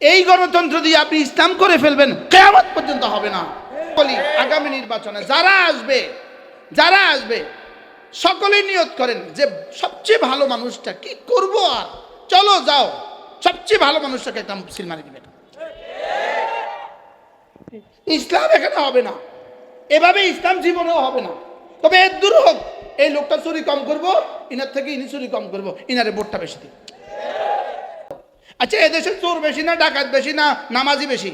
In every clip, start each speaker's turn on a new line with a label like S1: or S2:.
S1: এই গণতন্ত্র দিয়ে আপনি ইসলাম করে ফেলবেন, কিয়ামত পর্যন্ত হবে না। বলি আগামী নির্বাচনে যারা আসবে সকলেই নিয়ত করেন যে সবচেয়ে ভালো মানুষটা কি করব, আর চলো যাও সবচেয়ে ভালো মানুষটাকে একটা সিল মারি দিবেন। ইসলাম এখানে হবে না, এভাবে ইসলাম জীবনেও হবে না। তবে এর দূর হোক, এই লোকটা চুরি কম করব, ইনার থেকে ইনি চুরি কম করব, ইনারে ভোটটা বেশি দিই। আচ্ছা, এদেশে চোর বেশি না ডাকাত বেশি না নামাজি বেশি?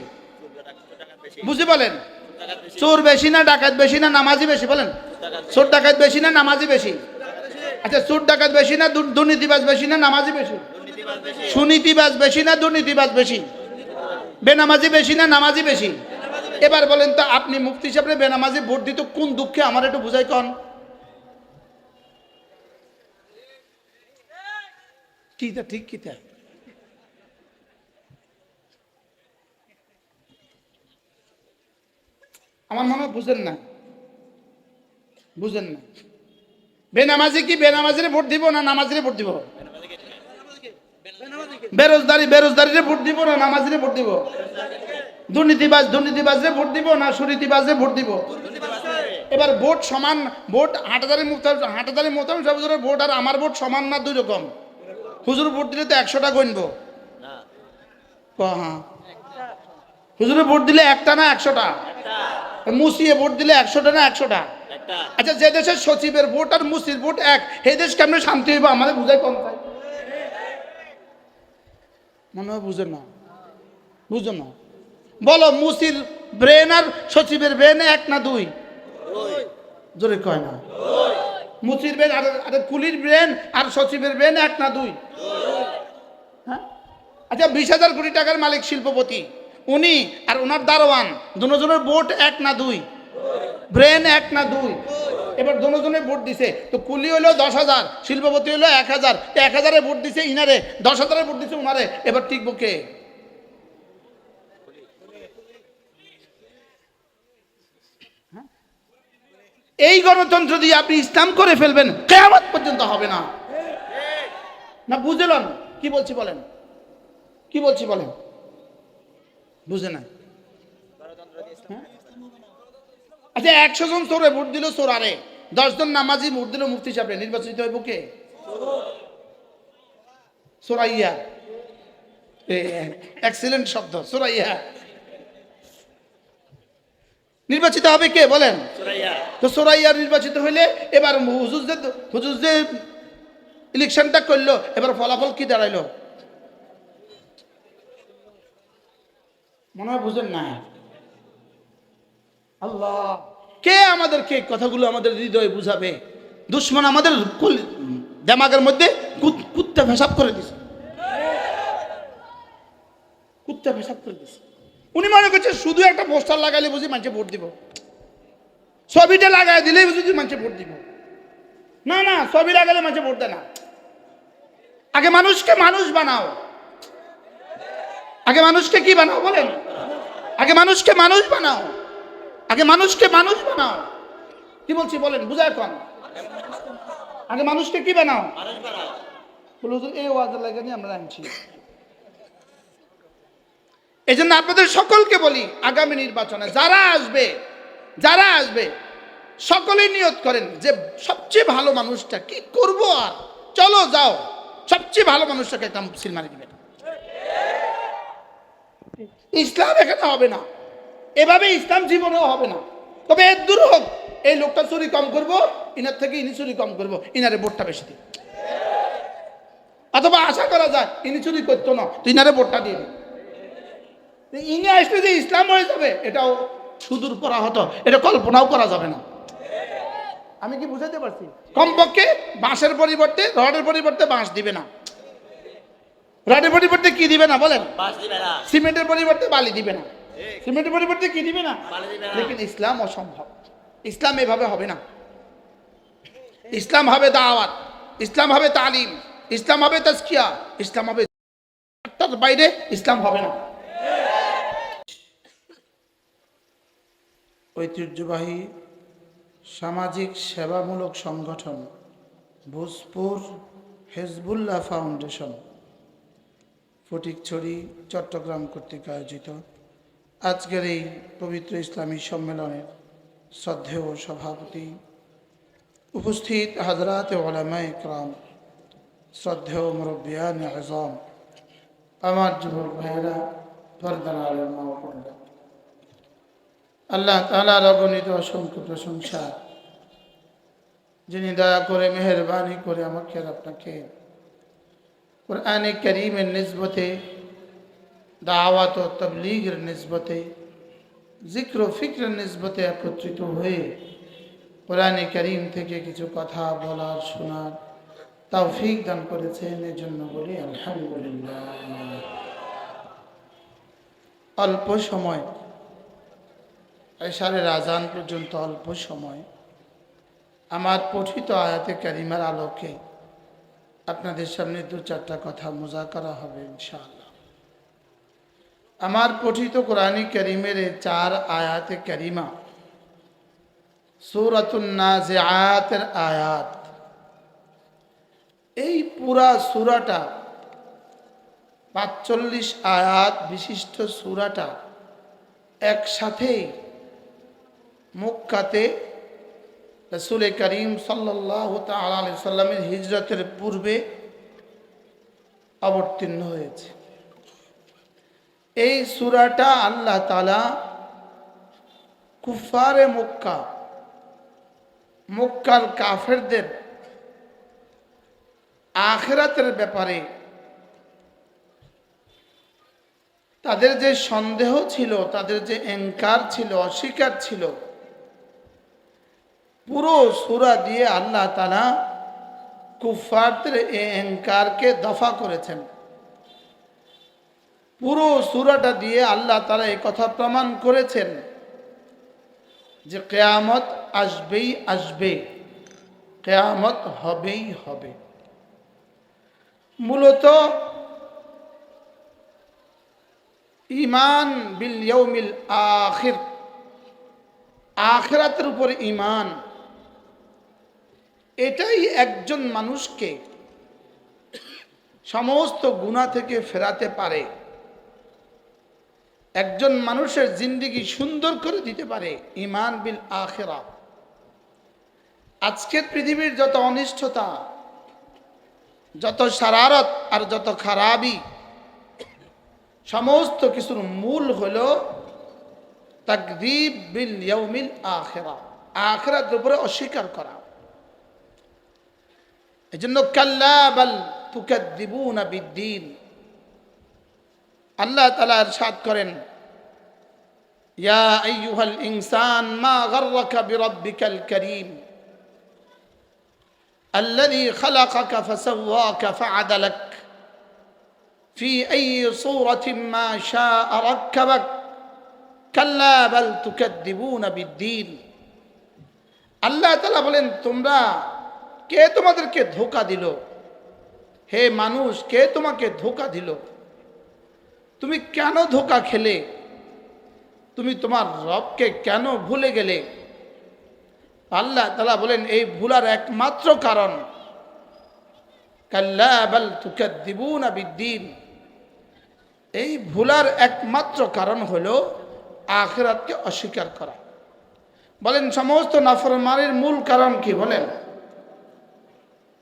S1: বুঝে বলেন, চোর বেশি না ডাকাত বেশি না নামাজি বেশি? বলেন, চোর ডাকাত বেশি না নামাজি বেশি? আচ্ছা, চোর ডাকাত বেশি না দুর্নীতিবাজ বেশি না নামাজি বেশি? সুনীতিবাজ বেশি না দুর্নীতিবাজ বেশি? বেনামাজি বেশি না নামাজি বেশি? এবার বলেন তো, আপনি মুফতি সাহেব বেনামাজি ভোট দিত কোন দুঃখে? আমার একটু বুঝাই কন। কিটা ঠিক কিটা? আমার মনে হয় বুঝেন না। বেনামাজি কি বেনামাজিরে ভোট দিব না নামাজিরে ভোট দিব? বেরোজদারিরে ভোট দিব না নামাজিরে ভোট দিব? দুর্নীতিবাজরে ভোট দিব না সুনীতিবাজরে ভোট দিব? এবার ভোট সমান, ভোট হাটাদারি মোহতামিম সাহেবের ভোট আর আমার ভোট সমান না? দুই রকম। হুজুর ভোট দিলে তো 100টা গণবো। হ্যাঁ, হুজুরে ভোট দিলে একটা না 100টা? মুসিয়ে ভোট দিলে 100টা না 100টা? আচ্ছা, যে দেশের সচিবের ভোট আর মুসির ভোট এক, সেই দেশ কেমনে শান্তি হইব? আমাদের বুঝাই কম চাই। মনে হয় বুঝেন না। বলো, মুসির ব্রেন আর সচিবের ব্রেন এক না দুই? জোরে কয় না। মুসির ব্রেন আর কুলির ব্রেন আর সচিবের ব্রেন এক না দুই? হ্যাঁ। আচ্ছা, 20,000 কোটি টাকার মালিক শিল্পপতি, উনি আর ওনার দারোয়ান, দুজনের ভোট এক না দুই? ব্রেন এক না দুই? এবার দুজনে ভোট দিছে, তো কুলি হইলো 10,000, শিল্পপতি হইলো 1,000, 1,000-এ ভোট দিছে ইনারে, 10,000-এ ভোট দিছে উনারে, এবার টিকবো কে? এই গণতন্ত্র দিয়ে আপনি ইসলাম করে ফেলবেন, কিয়ামত পর্যন্ত হবে না। না বুঝলেন কি বলছি? বলেন কি বলছি বলেন, বুঝে না? আচ্ছা, 100 জন চোরে ভোট দিল চোরারে, 10 জন নামাজি ভোট দিল মুফতি সাহেব, নির্বাচিত হইব কে? চোরাইয়া। এক্সিলেন্ট শব্দ, চোরাইয়া। নির্বাচিত হবে কে বলেন? তো চোরাইয়া নির্বাচিত হইলে এবার হুজুর যে ইলেকশনটা করলো, এবার ফলাফল কি দাঁড়াইলো? মনে হয় বুঝেন না। আল্লাহ, কে আমাদেরকে কথাগুলো আমাদের হৃদয়ে বুঝাবে? দুশ্মন আমাদের দেমাগের মধ্যে কুত্তা পেশাব করে দিছে। উনি মনে করছে শুধু একটা পোস্টার লাগাইলে বুঝি মানুষে ভোট দিব, ছবিটা লাগাই দিলেই বুঝি মানুষে ভোট দিব। না, ছবি লাগালে মানুষে ভোট দেয় না। আগে মানুষকে মানুষ বানাও। আগে মানুষকে কি বানাও বলেন? আগে মানুষকে মানুষ বানাও। কি বলছি বলেন, বুঝায় কোন? আগে মানুষকে কি বানাও? এই ওয়াজের লাগে নিয়ে আমরা আনছি। এই জন্য আপনাদের সকলকে বলি, আগামী নির্বাচনে যারা আসবে সকলেই নিয়ত করেন যে সবচেয়ে ভালো মানুষটা কি করব, আর চলো যাও সবচেয়ে ভালো মানুষটাকে একটা সিল মারি দিবেন। ইসলাম এখানে হবে না, এভাবে ইসলাম জীবনেও হবে না। তবে এর দূর হোক, এই লোকটা চুরি কম করব, ইনার থেকে ইনি চুরি কম করব, ইনারে ভোটটা বেশি দিই। অথবা আশা করা যায় ইনি চুরি করতো না, তো ইনারে ভোটটা দিয়ে দিই। ইনি আসলে যে ইসলাম হয়ে যাবে, এটাও সুদূর করা হতো, এটা কল্পনাও করা যাবে না। আমি কি বুঝাতে পারছি? কমপক্ষে বাঁশের পরিবর্তে রডের পরিবর্তে বাঁশ দিবে না, রডের পরিবর্তে কি দিবে না বলেন? সিমেন্টের পরিবর্তে বালি দিবে না, সিমেন্টের পরিবর্তে কি দিবে না? লেকিন ইসলাম অসম্ভব। ইসলাম এভাবে হবে না। ইসলাম হবে দাওয়াত, ইসলাম হবে তালিম, ইসলাম হবে তাজকিয়া, ইসলাম হবে, তার বাইরে ইসলাম হবে না। ঐতিহ্যবাহী সামাজিক সেবামূলক সংগঠন ভোজপুর হিজবুল্লাহ ফাউন্ডেশন ফটিকছড়ি চট্টগ্রাম কর্তৃক আয়োজিত আজকের এই পবিত্র ইসলামী সম্মেলনের শ্রদ্ধেয় সভাপতি, উপস্থিত হযরত উলামায়ে কেরাম, শ্রদ্ধেয় মুরব্বিয়ান আযম, আমার যুবক ভাইয়েরা, পর্দার আলেম মা ও বোনেরা, আল্লাহ তাআলার অগণিত অসংখ্য প্রশংসা, যিনি দয়া করে মেহেরবানি করে আমাকে আর আপনাকে কুরআনে কারীমের নিসবতে, দাওয়াত ও তাবলীগের নিসবতে, জিক্র ও ফিক্রের নিসবতে একত্রিত হয়ে কুরআনে কারীম থেকে কিছু কথা বলার, শোনার তৌফিক দান করেছেন। এজন্য বলি আলহামদুলিল্লাহ। অল্প সময়, এশারের আজান পর্যন্ত অল্প সময় আমার পঠিত আয়াতে কারিমার আলোকে আপনাদের সামনে দু চারটা কথা মুযাকারা হবে ইনশাআল্লাহ। আমার পঠিত কোরআনী কারিমের এই 4 আয়াতে কারিমা সূরাতুন নাজিআতের আয়াত। এই পুরা সূরাটা 45 আয়াত বিশিষ্ট সূরাটা একসাথে মক্কাতে রাসূল করিম সাল্লাল্লাহু তাআলা আলাইহি সাল্লামের হিজরতের পূর্বে অবতীর্ণ হয়েছে। এই সূরাটা আল্লাহ তাআলা কুফারে মক্কা, মক্কার কাফেরদের আখিরাতের ব্যাপারে তাদের যে সন্দেহ ছিল, তাদের যে ইনকার ছিল, অস্বীকার ছিল, পুরো সূরা দিয়ে আল্লাহ তাআলা কুফারদের এই ইনকারকে দফা করেছেন। পুরো সূরাটা দিয়ে আল্লাহ তাআলা এই কথা প্রমাণ করেছেন যে কিয়ামত আসবেই আসবে, কিয়ামত হবেই হবে। মূলত ঈমান বিল ইয়াউমিল আখির, আখিরাতের উপর ঈমান, এটাই একজন মানুষকে সমস্ত গুনাহ থেকে ফেরাতে পারে, একজন মানুষের জিন্দেগি সুন্দর করে দিতে পারে। ঈমান বিল আখিরা। আজকের পৃথিবীর যত অনিষ্টতা, যত শারারত আর যত খারাপি, সমস্ত কিছুর মূল হলো তাকযীব বিল ইয়াউমিল আখিরা, আখিরাতের উপরে অস্বীকার করা। এজন্য কাল্লা বাল তুকাদ্দিবুনা বিদ্দীন, আল্লাহ তাআলা ইরশাদ করেন, ইয়া আইয়ুহাল ইনসান মা গাররাকা বিরাব্বিকাল কারীম আল্লাযী খালাকাকা ফাসাওয়াকা ফাআদালাক ফি আইয়ি সূরাতিন মা শাআ রাক্কাবাক কাল্লা বাল তুকাদ্দিবুনা বিদ্দীন। আল্লাহ তাআলা বলেন, তোমরা কে তোমাদেরকে ধোঁকা দিল? হে মানুষ, কে তোমাকে ধোঁকা দিল? তুমি কেন ধোঁকা খেলে? তুমি তোমার রবকে কেন ভুলে গেলে? আল্লাহ তাআলা বলেন, এই ভুলার একমাত্র কারণ কাল্লা বাল তুকাদ্দিবুনা বিদ্দীন, এই ভুলার একমাত্র কারণ হলো আখিরাতকে অস্বীকার করা। বলেন, সমস্ত নাফরমানির মূল কারণ কি? বলেন,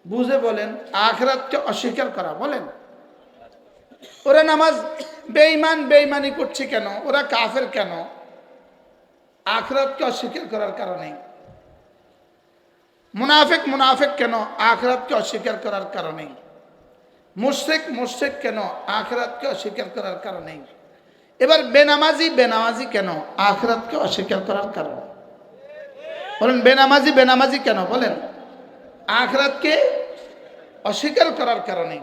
S1: বুঝে বলেন। আখিরাতকে অস্বীকার করা। বলেন, ওরা নামাজ বেঈমান বেঈমানি করছে কেন? ওরা কাফের কেন? আখিরাতকে অস্বীকার করার কারণে। মুনাফিক মুনাফিক কেন? আখিরাতকে অস্বীকার করার কারণে। মুশরিক মুশরিক কেন? আখিরাতকে অস্বীকার করার কারণে। এবার বেনামাজি বেনামাজি কেন? আখিরাতকে অস্বীকার করার কারণে। বলেন, বেনামাজি বেনামাজি কেন? বলেন, আখিরাতকে অস্বীকার করার কারণে।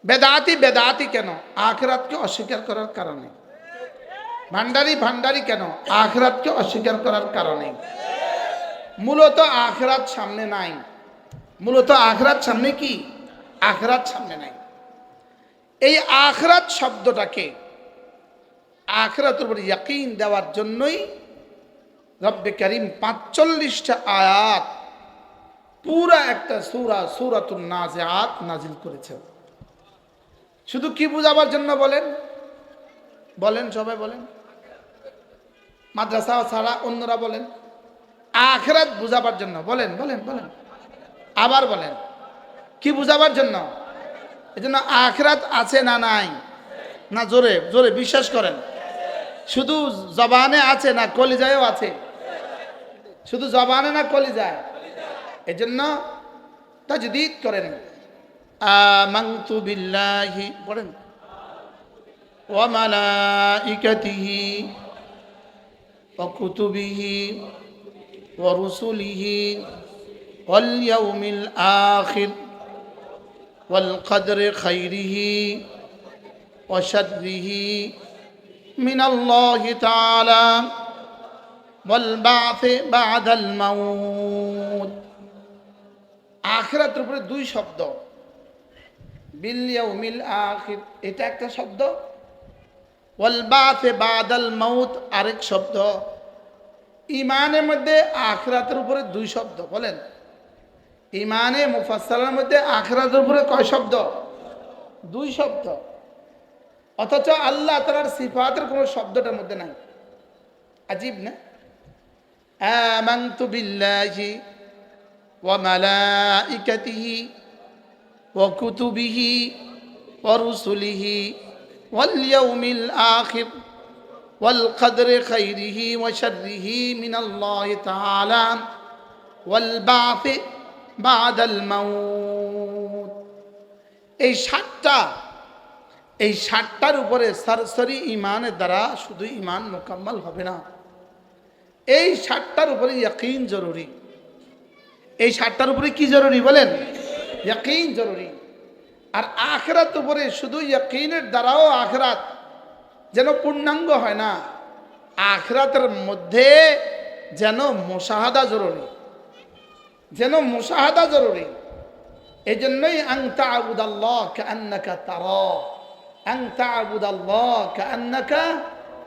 S1: বেদাতি বেদাতি কেন? আখিরাতকে অস্বীকার করার কারণে। ভান্ডারি ভান্ডারি কেন? আখিরাতকে অস্বীকার করার কারণে। মূলত আখিরাত সামনে নাই। মূলত আখিরাত সামনে কি? আখিরাত সামনে নাই। এই আখিরাত শব্দটাকে, আখিরাতের উপর ইয়াকিন দেওয়ার জন্যই রব্বে কারীম ৪৫টা আয়াত, পুরা একটা সূরা, সূরাতুন নাজিআত নাজিল করেছেন। শুধু কি বুঝাবার জন্য বলেন? বলেন, সবাই বলেন। মাদ্রাসা ছাড়া অন্যরা বলেন। আখিরাত বুঝাবার জন্য বলেন, বলেন, বলেন, আবার বলেন। কি বুঝাবার জন্য? এই জন্য আখিরাত আছে না নাই? না, জোরে জোরে বিশ্বাস করেন। শুধু জবানে আছে না কলিজায়ও আছে? শুধু জবানে না কলিজায়? এই জন্য তাজদীদ করেন। আমানতু বিল্লাহি পড়েন, ওয়া মালাইকাতিহি ওয়া কুতুবিহি ওয়া রুসুলিহি ওয়াল ইয়াউমিল আখির ওয়াল কদরি খাইরিহি ওয়া শাররিহি মিনাল্লাহি তাআলা ওয়াল বা'থি বা'দাল মাউত। আখিরাতের উপরে দুই শব্দ, বিল ইয়াউমিল আখির এটা একটা শব্দ, ওয়াল বা'থি বা'দাল মাউত আরেক শব্দ। ঈমানের মধ্যে আখিরাতের উপরে দুই শব্দ। বলেন, ঈমানে মুফাসসালের মধ্যে আখিরাতের উপরে কয় শব্দ? দুই শব্দ। অথচ আল্লাহ তাআলার সিফাতের কোনো শব্দটার মধ্যে নাই। আজীব না? আমানতু বিল্লাহি ওয়া মালাইকাতিহি ওয়া কুতুবিহি ওয়া রুসুলিহি ওয়াল ইয়াউমিল আখির ওয়াল কদরি খাইরিহি ওয়া শাররিহি মিনাল্লাহি তাআলা ওয়াল বা'থি বা'দাল মাউত। এই সাতটার উপরে সরাসরি ঈমানের দ্বারা শুধু ঈমান মোকাম্মল হবে না, এই সাতটার উপরে ইয়াকিন জরুরি। এই সাতটার উপরে কি জরুরি বলেন? ইয়াকিন জরুরি। আর আখিরাত উপরে শুধু ইয়াকিনের দ্বারাও আখিরাত যেন পূর্ণাঙ্গ হয় না, আখিরাতের মধ্যে যেন মুশাহাদা জরুরি, যেন মুশাহাদা জরুরি। এই জন্যই আন তা'বুদাল্লাহ কাআন্নাকা তারাহ, আন তা'বুদাল্লাহ কাআন্নাকা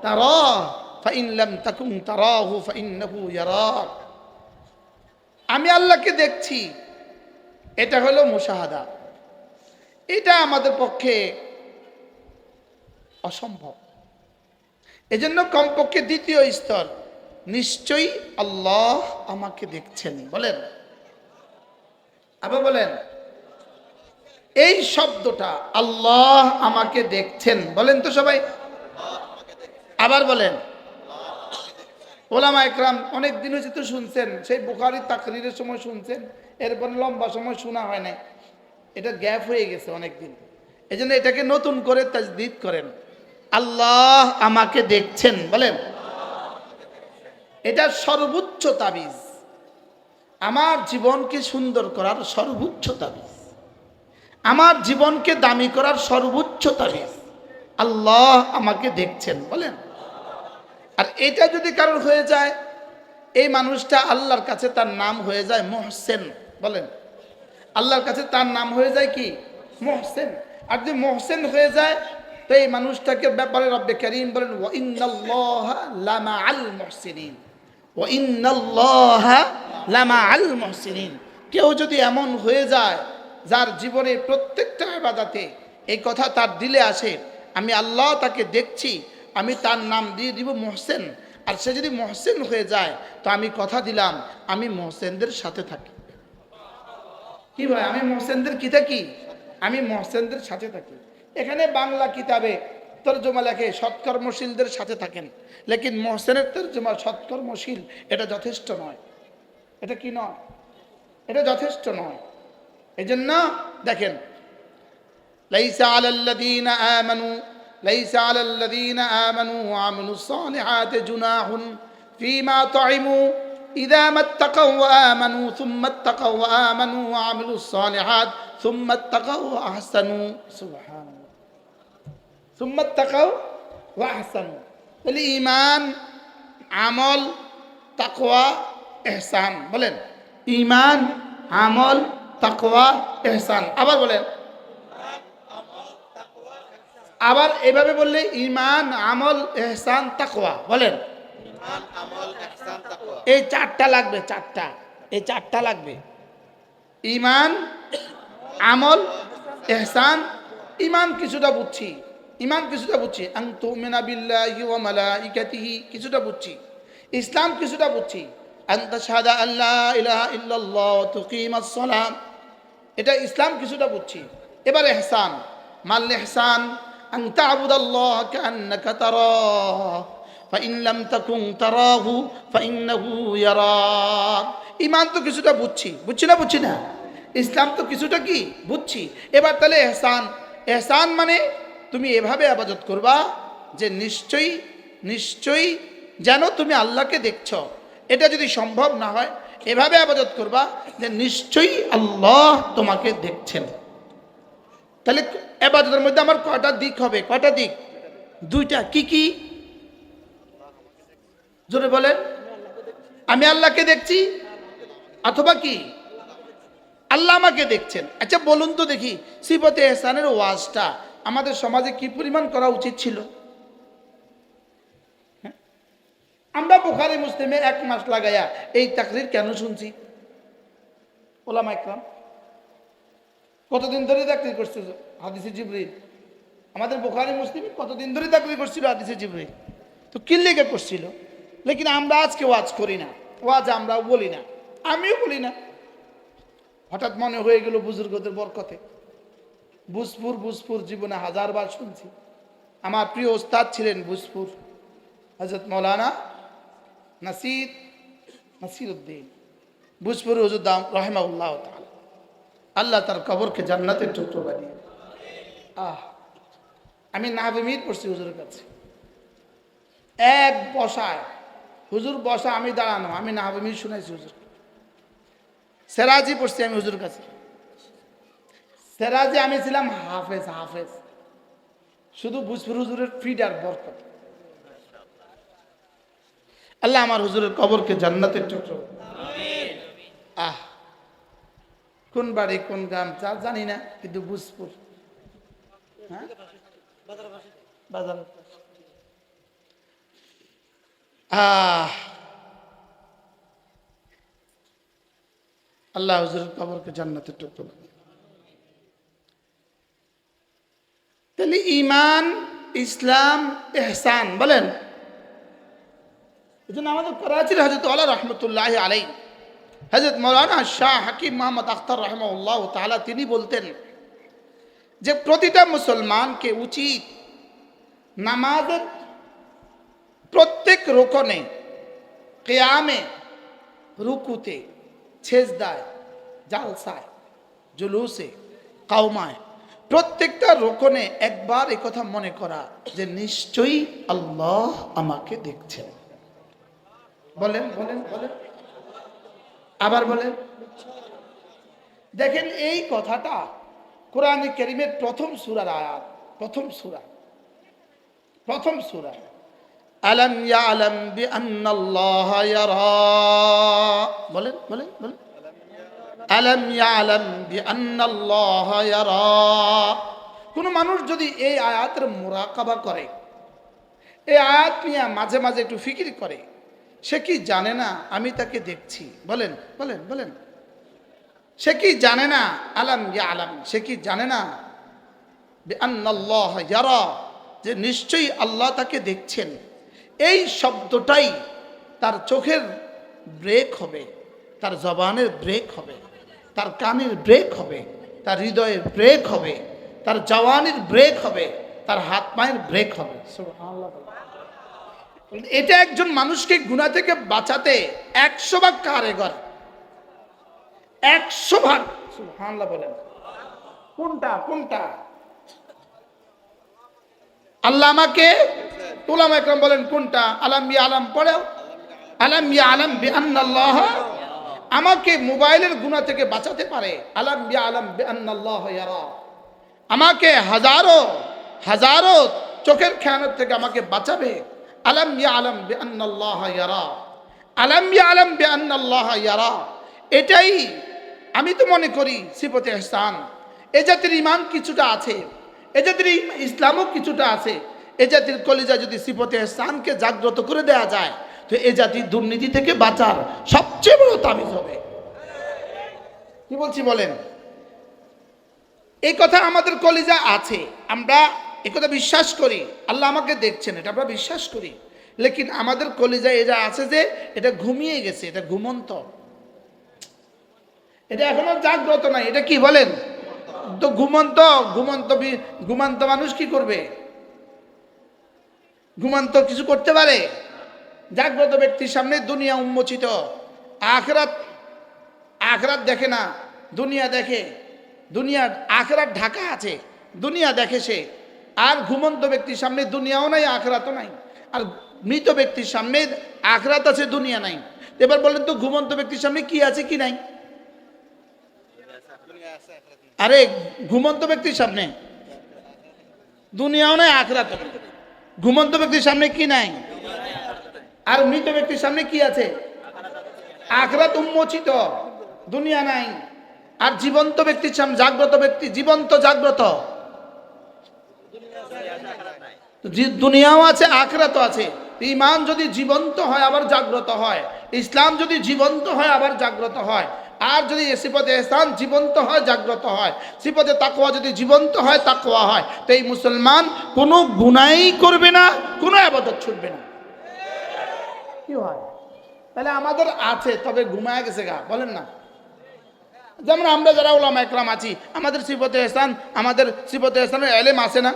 S1: তারাহ ফাইন লাম তাকুন তারাহু ফাইন্নাহু ইয়ারাক। আমি আল্লাহকে দেখছি, এটা হলো মুশাহাদা। এটা আমাদের পক্ষে অসম্ভব। এজন্য কমপক্ষে দ্বিতীয় স্তর, নিশ্চয়ই আল্লাহ আমাকে দেখছেন। বলেন, আবার বলেন। এই শব্দটা আল্লাহ আমাকে দেখছেন, বলেন তো সবাই, আবার বলেন। ওলামা একরাম অনেক দিন হয়েছে তো শুনছেন, সেই বুখারী তাকরীরের সময় শুনছেন, এরপর লম্বা সময় শোনা হয় না, এটা গ্যাপ হয়ে গেছে অনেক দিন। এই জন্য এটাকে নতুন করে তাজদীদ করেন, আল্লাহ আমাকে দেখছেন। বলেন, এটা সর্বোচ্চ তাবিজ, আমার জীবনকে সুন্দর করার সর্বোচ্চ তাবিজ, আমার জীবনকে দামি করার সর্বোচ্চ তাবিজ। আল্লাহ আমাকে দেখছেন, বলেন। আর এটা যদি কারোর হয়ে যায়, এই মানুষটা আল্লাহর কাছে তার নাম হয়ে যায় মুহসিন। বলেন, আল্লাহর কাছে তার নাম হয়ে যায় কি? মুহসিন। আর যদি মুহসিন হয়ে যায়, তো এই মানুষটাকে ব্যাপারে রব্বে কারীম বলেন, ওয়া ইন্নাল্লাহা লামাআল মুহসিনিন, ওয়া ইন্নাল্লাহা লামাআল মুহসিনিন। কেউ যদি এমন হয়ে যায় যার জীবনের প্রত্যেকটা ইবাদতে এই কথা তার দিলে আসে, আমি আল্লাহ তাকে দেখছি, আমি তার নাম দিয়ে দিব মুহসিন। আর সে যদি মুহসিন হয়ে যায়, তো আমি কথা দিলাম আমি মুহসিনদের সাথে থাকি। কি ভাই, আমি মুহসিনদের কি থাকি? আমি মুহসিনদের সাথে থাকি। এখানে বাংলা কিতাবে তরজমা লেখে সৎকর্মশীলদের সাথে থাকেন, লেকিন মুহসিনের তরজমা সৎকর্মশীল এটা যথেষ্ট নয়। এটা কি নয়? এটা যথেষ্ট নয়। এই জন্য দেখেন, লাইসা আলাল্লাযীনা আমানু লাইসা আলাল্লাযীনা আমানু ওয়া আমিলুস সালিহাতি জুনাহুন ফীমা তুইমু ইযা মাত্তাকাউ ওয়া আমানু সুম্মা ইত্তাকাউ ওয়া আমানু ওয়া আমিলুস সালিহাত সুম্মা ইত্তাকাউ ওয়া আহসানু। সুবহানাল্লাহ, সুম্মা ইত্তাকাউ ওয়া আহসানু। তাহলে ঈমান, আমল, তাকওয়া, ইহসান। বলেন, ঈমান, আমল, তাকওয়া, ইহসান। আবার বলেন, আবার এভাবে বললে ঈমান, আমল, ইহসান, তাকওয়া। বলেন, ঈমান, আমল, ইহসান, তাকওয়া। এই চারটা লাগবে, চারটা, এই চারটা লাগবে। ঈমান, আমল, ইহসান, ইমান কিছুটা বুঝছি, ইমান কিছুটা বুঝছি, আন তুমিনা বিল্লাহি ওয়া মালাইকাতিহি কিছুটা বুঝছি, ইসলাম কিছুটা বুঝছি, আন তাশহাদা আল্লা ইলাহা ইল্লাল্লাহ ওয়া তুকিমাস সালাম, এটা ইসলাম কিছুটা বুঝছি। এবারে ইহসান, মাল ইহসান আন তা'বুদাল্লাহ কাআন্নাকা তারাহু ফাইন লাম তাকুন তারাহু ফাইন্নাহু ইয়ারাক। ইমান তো কিছুটা বুঝছি, বুঝছি না বুঝছি না, ইসলাম তো কিছুটা কি বুঝছি। এবার তাহলে ইহসান, ইহসান মানে তুমি এভাবে ইবাদত করবা যে নিশ্চয়ই নিশ্চয়ই যেন তুমি আল্লাহকে দেখছো। এটা যদি সম্ভব না হয় এভাবে ইবাদত করবা যে নিশ্চয়ই আল্লাহ তোমাকে দেখছেন। তাহলে ইবাদতের মধ্যে আমার কয়টা দিক হবে? কয়টা দিক? দুইটা। কি কি? জোরে বলেন। আমি আল্লাহকে দেখছি, অথবা কি আল্লাহ আমাকে দেখছেন। আচ্ছা বলুন তো দেখি, সিফাতে ইহসানের ওয়াজটা আমাদের সমাজে কি পরিমাণ করা উচিত ছিল? আমরা বুখারী মুসলিমে 1 মাস লাগাইয়া এই তাকরীর কেন শুনছি? ওলামা ইকরাম কতদিন ধরে তাকরীর করছিল হাদিসে জিবরিল? আমাদের বুখারী মুসলিমে কতদিন ধরে তাকরীর করছিল হাদিসে জিবরিল? তো কি লেগে করছিল? লেকিন আমরা আজকে ওয়াজ করি না, ওয়াজ আমরা বলি না, আমিও বলি না। হঠাৎ মনে হয়ে গেল বুজুর্গদের বরকতে। বুজপুর বুজপুর জীবনে 1000 বার শুনছি। আমার প্রিয় ওস্তাদ ছিলেন বুজপুর হযরত মাওলানা নাসিরউদ্দিন বুজপুর হুজুর দাম রাহিমাহুল্লাহ তাআলা, আল্লাহ তার কবরকে জান্নাতের টুকরো বানিয়ে। আমি নাহবে মির পড়ছি হুজুরের কাছে, এক বসায় হুজুর বসা, আমি দাঁড়ানো, আমি নাহবে মির শুনাইছি হুজুর। সেরাজি পড়ছি আমি হুজুর কাছে, সেরাজি আমি ছিলাম হাফেজ। হাফেজ শুধু বুজপুর হুজুরের ফিডার বরকত। আল্লাহ আমার হুজুরের কবরকে জান্নাতের টুকরো। কোন বাড়ি কোন গ্রাম তা জানি না, কিন্তু বুজপুর, হ্যাঁ বাজার। আল্লাহ হুজুরের কবরকে জান্নাতের টুকরো। তাহলে ইমান, ইসলাম, ইহসান বলেন। এই জন্য আমাদের করাচির হযরত আলা রহমতুল্লাহ আলাইহি, হযরত মাওলানা শাহ হাকিম মোহাম্মদ আখতার রাহিমাহুল্লাহ তাআলা তিনি বলতেন যে প্রতিটা মুসলমানকে উচিত নামাজের প্রত্যেক রুকনে, কিয়ামে, রুকুতে, সেজদায়, জালসায়, জুলুসে, কাওমায়, প্রত্যেকটা রুকনে একবার এই কথা মনে করা যে নিশ্চয়ই আল্লাহ আমাকে দেখছেন। বলেন বলেন বলেন, আবার বলেন। দেখেন এই কথাটা কোরআনে কারীমের প্রথম সূরার আয়াত, প্রথম সূরা আলাম ইয়ালাম বিআন্নাল্লাহা ইয়ারা। বলেন বলেন বলেন, আলাম ইয়ালাম বিআন্নাল্লাহা ইয়ারা। কোন মানুষ যদি এই আয়াতের মুরাকাবা করে, এই আয়াত নিয়ে মাঝে মাঝে একটু ফিকির করে, সে কি জানে না আমি তাকে দেখছি? বলেন বলেন বলেন, সে কি জানে না? আলাম ইয়ালাম, সে কি জানে না বিআন্নাল্লাহা ইয়ারা, যে নিশ্চয়ই আল্লাহ তাকে দেখছেন? এই শব্দটাই তার চোখের ব্রেক হবে, তার জবানের ব্রেক হবে, তার কানের ব্রেক হবে, তার হৃদয়ের ব্রেক হবে, তার জওয়ানির ব্রেক হবে, তার হাত পায়ের ব্রেক হবে। সুবহানাল্লাহ। এটা একজন মানুষকে গুনাহ থেকে বাঁচাতে 100 ভাগ কারিগর, 100 ভাগ। সুবহানাল্লাহ বলেন। কোনটা কোনটা? আল্লাহ আমাকে, উলামা ইকরাম বলেন কোনটা? আলাম ইয়ালাম পড়েও, আলাম ইয়ালাম বিআন্নাল্লাহ আমাকে মোবাইলের গুনাহ থেকে বাঁচাতে পারে। আলাম ইয়ালাম বিআন্নাল্লাহ ইয়ারা, আমাকে হাজারো হাজারো চোখের খেয়ানত থেকে আমাকে বাঁচাবে। আলাম ইয়ালাম বিআন্নাল্লাহ ইয়ারা, আলাম ইয়ালাম বিআন্নাল্লাহ ইয়ারা। এটাই আমি তো মনে করি সিফাতে ইহসান। এ জাতির ঈমান কিছুটা আছে, এ জাতির ইসলামও কিছুটা আছে। এ জাতির কলিজা যদি সিফাতে ইহসানকে জাগ্রত করে দেয়া যায়, তো এ জাতির দুর্নীতি থেকে বাঁচার সবচেয়ে বড় তাবিজ হবে। কি বলছি বলেন? এই কথা আমাদের কলিজা আছে, আমরা এই কথা বিশ্বাস করি, আল্লাহ আমাকে দেখছেন, এটা আমরা বিশ্বাস করি। লেকিন আমাদের কলিজা এটা আছে যে এটা ঘুমিয়ে গেছে, এটা ঘুমন্ত, এটা এখনো জাগ্রত নাই। এটা কি বলেন তো? ঘুমন্ত। ঘুমন্ত মানুষ কি করবে? ঘুমন্ত কিছু করতে পারে? জাগ্রত ব্যক্তির সামনে দুনিয়া উন্মোচিত, আখিরাত আখিরাত দেখে না, দুনিয়া দেখে। দুনিয়া আখিরাত ঢাকা আছে, দুনিয়া দেখে সে। আর ঘুমন্ত ব্যক্তির সামনে দুনিয়াও নাই, আখিরাতও নাই। আর মৃত ব্যক্তির সামনে আখিরাত আছে, দুনিয়া নাই। এবার বলেন তো ঘুমন্ত ব্যক্তির সামনে কি আছে কি নাই? আরে ঘুমন্ত ব্যক্তির সামনে দুনিয়াও নাই, আখিরাতও নাই। ঘুমন্ত ব্যক্তির সামনে কি নাই? আর মৃত ব্যক্তির সামনে কি আছে? আখিরাত উন্মোচিত, দুনিয়া নাই। আর জীবন্ত ব্যক্তির সামনে, জাগ্রত ব্যক্তি, জীবন্ত জাগ্রত, দুনিয়াও আছে, আখিরাতও আছে। ঈমান যদি জীবন্ত হয় আবার জাগ্রত হয়, ইসলাম যদি জীবন্ত হয় আবার জাগ্রত হয়, আর যদি সিফতে ইহসান জীবন্ত হয়, জাগ্রত হয়, সিফতে তাকওয়া যদি জীবন্ত হয়, তাকওয়া হয়, তো এই মুসলমান কোনো গুনাহ করবে না, কোনো ইবাদত ছুটবে না। কি হয় তাহলে? আমাদের আছে, তবে ঘুমায় গেছে গা, বলেন না? যেমন আমরা যারা উলামা একরাম আছি, আমাদের সিফতে ইহসান, আমাদের সিফতে ইহসানের ইলম আছে না?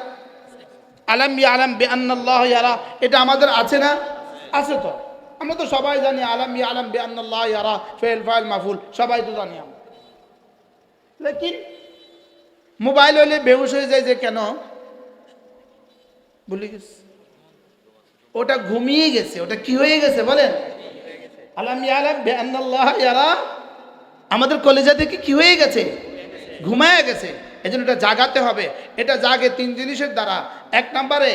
S1: আলাম বিআন্নাল্লাহ ইয়ারা, এটা আমাদের আছে না? আছে তো। আমরা তো সবাই জানি আলাম বিআন্নাল্লাহ ইয়ারা, ফাইল মাফুল, সবাই তো জানি আমরা। লেকিন মোবাইল হলে বেহুশ হয়ে যায় যে কেন? ভুলে গেছে, ওটা ঘুমিয়ে গেছে। ওটা কি হয়ে গেছে বলেন? আলাম বিআন্নাল্লাহ ইয়ারা আমাদের কলেজা থেকে কি হয়ে গেছে? ঘুমায় গেছে। এজন্য এটা জাগাতে হবে। এটা জাগে তিন জিনিসের দ্বারা। এক নম্বরে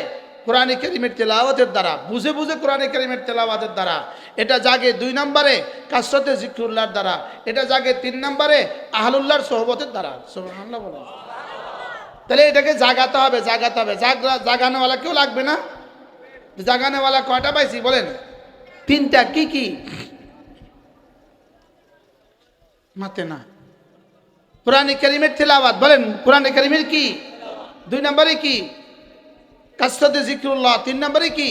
S1: কোরআনে কারীমের তেলাওয়াতের দ্বারা, বুঝে বুঝে কোরআনে কারীমের তেলাওয়াতের দ্বারা। এটা জাগে দুই নম্বরে কাসরতে জিকরুল্লাহর দ্বারা। এটা জাগে তিন নম্বরে আহলুল্লাহর সোহবতের দ্বারা। সুবহানাল্লাহ বলেন। তাহলে এটাকে জাগাতে হবে, জাগাতে হবে। জাগানোওয়ালা কেউ লাগবে না? জাগানোওয়ালা কয়টা পাইছি বলেন? তিনটা। কি কি? মাতে না। কোরআনে কারীমের তেলাওয়াত, বলেন কোরআনে কারীমের কি? দুই নম্বরে কি? কাসরতে জিকরুল্লাহ। তিন নম্বরে কি?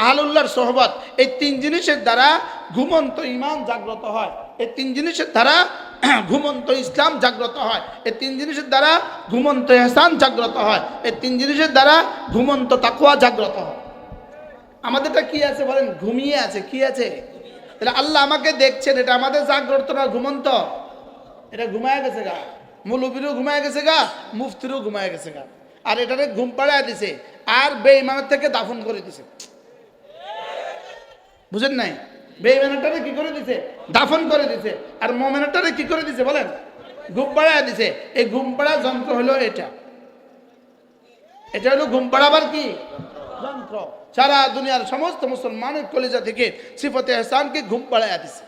S1: আহলুল্লাহর সোহবত। এই তিন জিনিসের দ্বারা ঘুমন্ত ঈমান জাগ্রত হয়। এই তিন জিনিসের দ্বারা ঘুমন্ত ইসলাম জাগ্রত হয়। এই তিন জিনিসের দ্বারা ঘুমন্ত ইহসান জাগ্রত হয়। এই তিন জিনিসের দ্বারা ঘুমন্ত তাকওয়া জাগ্রত হয়। আমাদেরটা কি আছে বলেন? ঘুমিয়ে আছে। কি আছে? তাহলে আল্লাহ আমাকে দেখছেন, এটা আমাদের জাগ্রত না ঘুমন্ত? এটা ঘুমায় গেছে গা। মৌলবীরও ঘুমায় গেছে গা, মুফতিরও ঘুমায় গেছে গা। আর এটাকে ঘুম পাড়ায় দিছে, আর বেঈমানের থেকে দাফন করে দিছে। বুঝেন নাই? বেঈমানটারে কি করে দিছে? দাফন করে দিছে। আর মুমিনটারে কি করে দিছে বলেন? ঘুম পাড়ায় দিছে। এই ঘুম পাড়া যন্ত্র হলো এটা। এটা হলো ঘুম পাড়াবার কি যন্ত্র। সারা দুনিয়ার সমস্ত মুসলমানের কলিজা থেকে সিফতে ইহসানকে ঘুম পাড়ায় দিছে,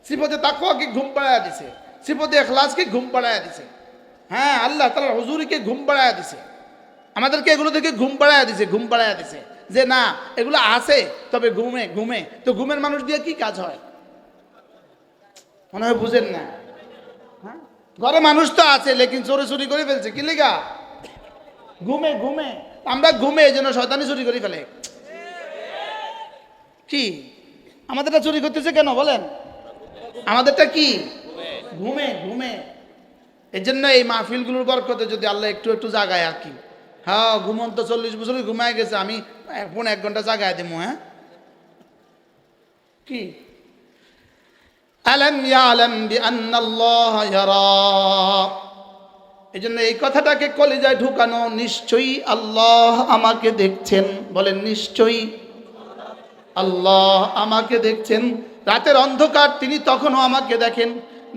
S1: সিফতে তাকওয়াকে ঘুম পাড়ায় দিছে, সিফতে ইখলাসকে ঘুম পাড়ায় দিছে। হ্যাঁ, আল্লাহ তাআলার হুজুরিকে ঘুম পাড়ায় দিছে। আমাদেরকে এগুলো থেকে ঘুম পাড়ায় দিছে, ঘুম পাড়ায় দিছে যে না, এগুলো আছে, তবে ঘুমে। তো ঘুমের মানুষ দিয়ে কি কাজ হয়? মনে হয় বুঝেন না। হ্যাঁ, ঘরে মানুষ তো আছে, লেকিন চুরি করে ফেলছে। কি লিগা? ঘুমে। আমরা ঘুমে, এই জন্য শয়তানি চুরি করে ফেলে। কি আমাদেরটা চুরি করতেছে কেন বলেন? আমাদেরটা কি? ঘুমে। এই জন্য এই মাহফিলগুলোর বরকতে যদি আল্লাহ একটু জাগায় আর কি। হ্যাঁ, ঘুমন্ত 40 বছর ঘুমায় গেছে, আমি এখন 1 ঘন্টা জাগায় দেবো। হ্যাঁ, কি? আলাম ইয়ালাম বিআন্নাল্লাহ ইয়ারা। এই জন্য এই কথাটাকে কলিজায় ঢুকানো, নিশ্চয়ই আল্লাহ আমাকে দেখছেন। বলেন নিশ্চয়ই আল্লাহ আমাকে দেখছেন। রাতের অন্ধকার তিনি তখনও আমাকে দেখেন,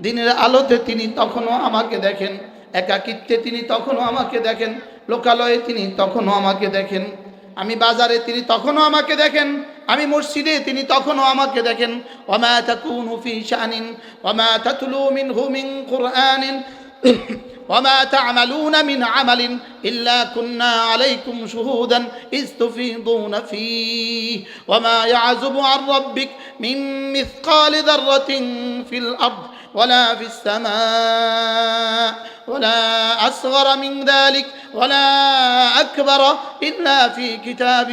S1: দিনের আলোতে তিনি তখনও আমাকে দেখেন, একাকিত্বে তিনি তখনও আমাকে দেখেন, লোকালয়ে তিনি তখনও আমাকে দেখেন, আমি বাজারে তিনি তখনও আমাকে দেখেন, আমি মসজিদে তিনি তখনও আমাকে দেখেন। ওয়ামা তাকুনু ফি শানিন ওয়ামা তাতলু মিনহু মিন কুরআনিন ওয়ামা তা'মালুনা মিন আমালিন ইল্লা কুন্না আলাইকুম শুহুদান ইয তুফিদুনা ফীহি ওয়ামা ইয়াযুবু আন রাব্বিক মিন মিসকালি যাররাতিন ফিল আরদ ওয়ালা ফিস সামা ولا أصغر من ذلك ولا أكبر إلا في كتاب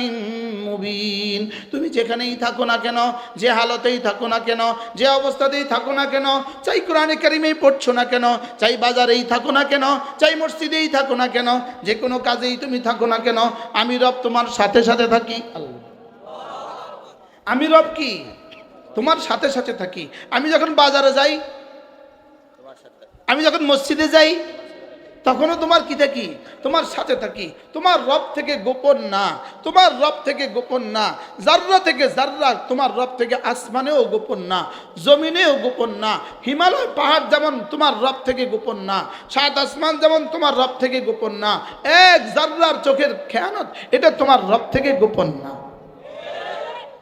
S1: মুবিন। তুমি যেখানেই থাকো না কেন, যে হালতেই থাকো না কেন, যে অবস্থাতেই থাকো না কেন, চাই কোরআনে কারিমেই পড়ছো না কেন, চাই বাজারেই থাকো না কেন, চাই মসজিদেই থাকো না কেন, যে কোনো কাজেই তুমি থাকো না কেন, আমি রব তোমার সাথে সাথে থাকি। আল্লাহ, আমি রব কি তোমার সাথে সাথে থাকি। আমি যখন বাজারে যাই, আমি যখন মসজিদে যাই, তখনও তোমার কি থাকি? তোমার সাথে থাকি। তোমার রব থেকে গোপন না, তোমার রব থেকে গোপন না, জাররা থেকে জাররা তোমার রব থেকে আসমানেও গোপন না, জমিনেও গোপন না। হিমালয় পাহাড় যেমন তোমার রব থেকে গোপন না, সাত আসমান যেমন তোমার রব থেকে গোপন না, এক জাররার চোখের খেয়ানত এটা তোমার রব থেকে গোপন না।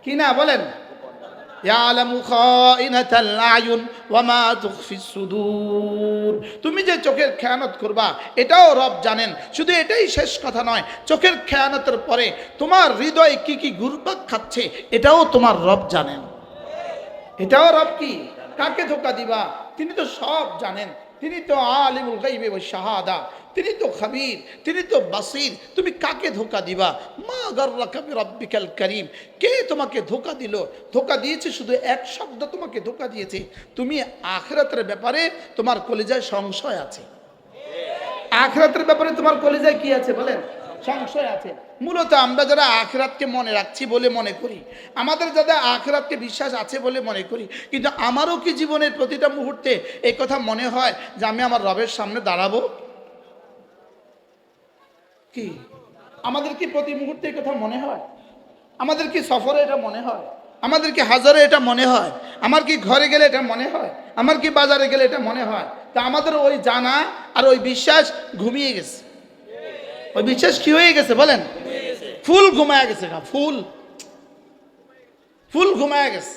S1: কি না বলেন? ইয়ালামু খাইনাতাল আয়ুন ওয়া মা তুখফিস সুদূর। তুমি যে চোখের খেয়ানত করবা এটাও রব জানেন। শুধু এটাই শেষ কথা নয়, চোখের খেয়ানতের পরে তোমার হৃদয় কি কি ঘুরপাক খাচ্ছে এটাও তোমার রব জানেন। এটাও রব কি কাকে ধোঁকা দিবা, তিনি তো সব জানেন। তিনি তো আলিমুল গায়বি ওয়াশ শাহাদা, তিনি তো খাবির, তিনি তো বাসির। তুমি কাকে ধোঁকা দিবা? মা গাররাকা বিরাব্বিকাল কারীম। কে তোমাকে ধোঁকা দিল? ধোঁকা দিয়েছে শুধু এক শব্দ তোমাকে ধোঁকা দিয়েছে। তুমি আখিরাতের ব্যাপারে তোমার কলিজায় সংশয় আছে। আখিরাতের ব্যাপারে তোমার কলিজায় কি আছে বলেন? সংশয় আছে। মূলত আমরা যারা আখিরাতকে মনে রাখছি বলে মনে করি, আমাদের যাদের আখিরাতকে বিশ্বাস আছে বলে মনে করি, কিন্তু আমারও কি জীবনের প্রতিটা মুহূর্তে এই কথা মনে হয় যে আমি আমার রবের সামনে দাঁড়াবো? কি আমাদের কি প্রতি মুহূর্তে এই কথা মনে হয়? আমাদের কি সফরে এটা মনে হয়? আমাদের কি হাজারে এটা মনে হয়? আমার কি ঘরে গেলে এটা মনে হয়? আমার কি বাজারে গেলে এটা মনে হয়? তা আমাদের ওই জানা আর ওই বিশ্বাস ঘুমিয়ে গেছে। ওই বিশ্বাস কি হয়ে গেছে বলেন? ফুল ঘুমায় গেছে। ফুল ফুল ঘুমায় গেছে।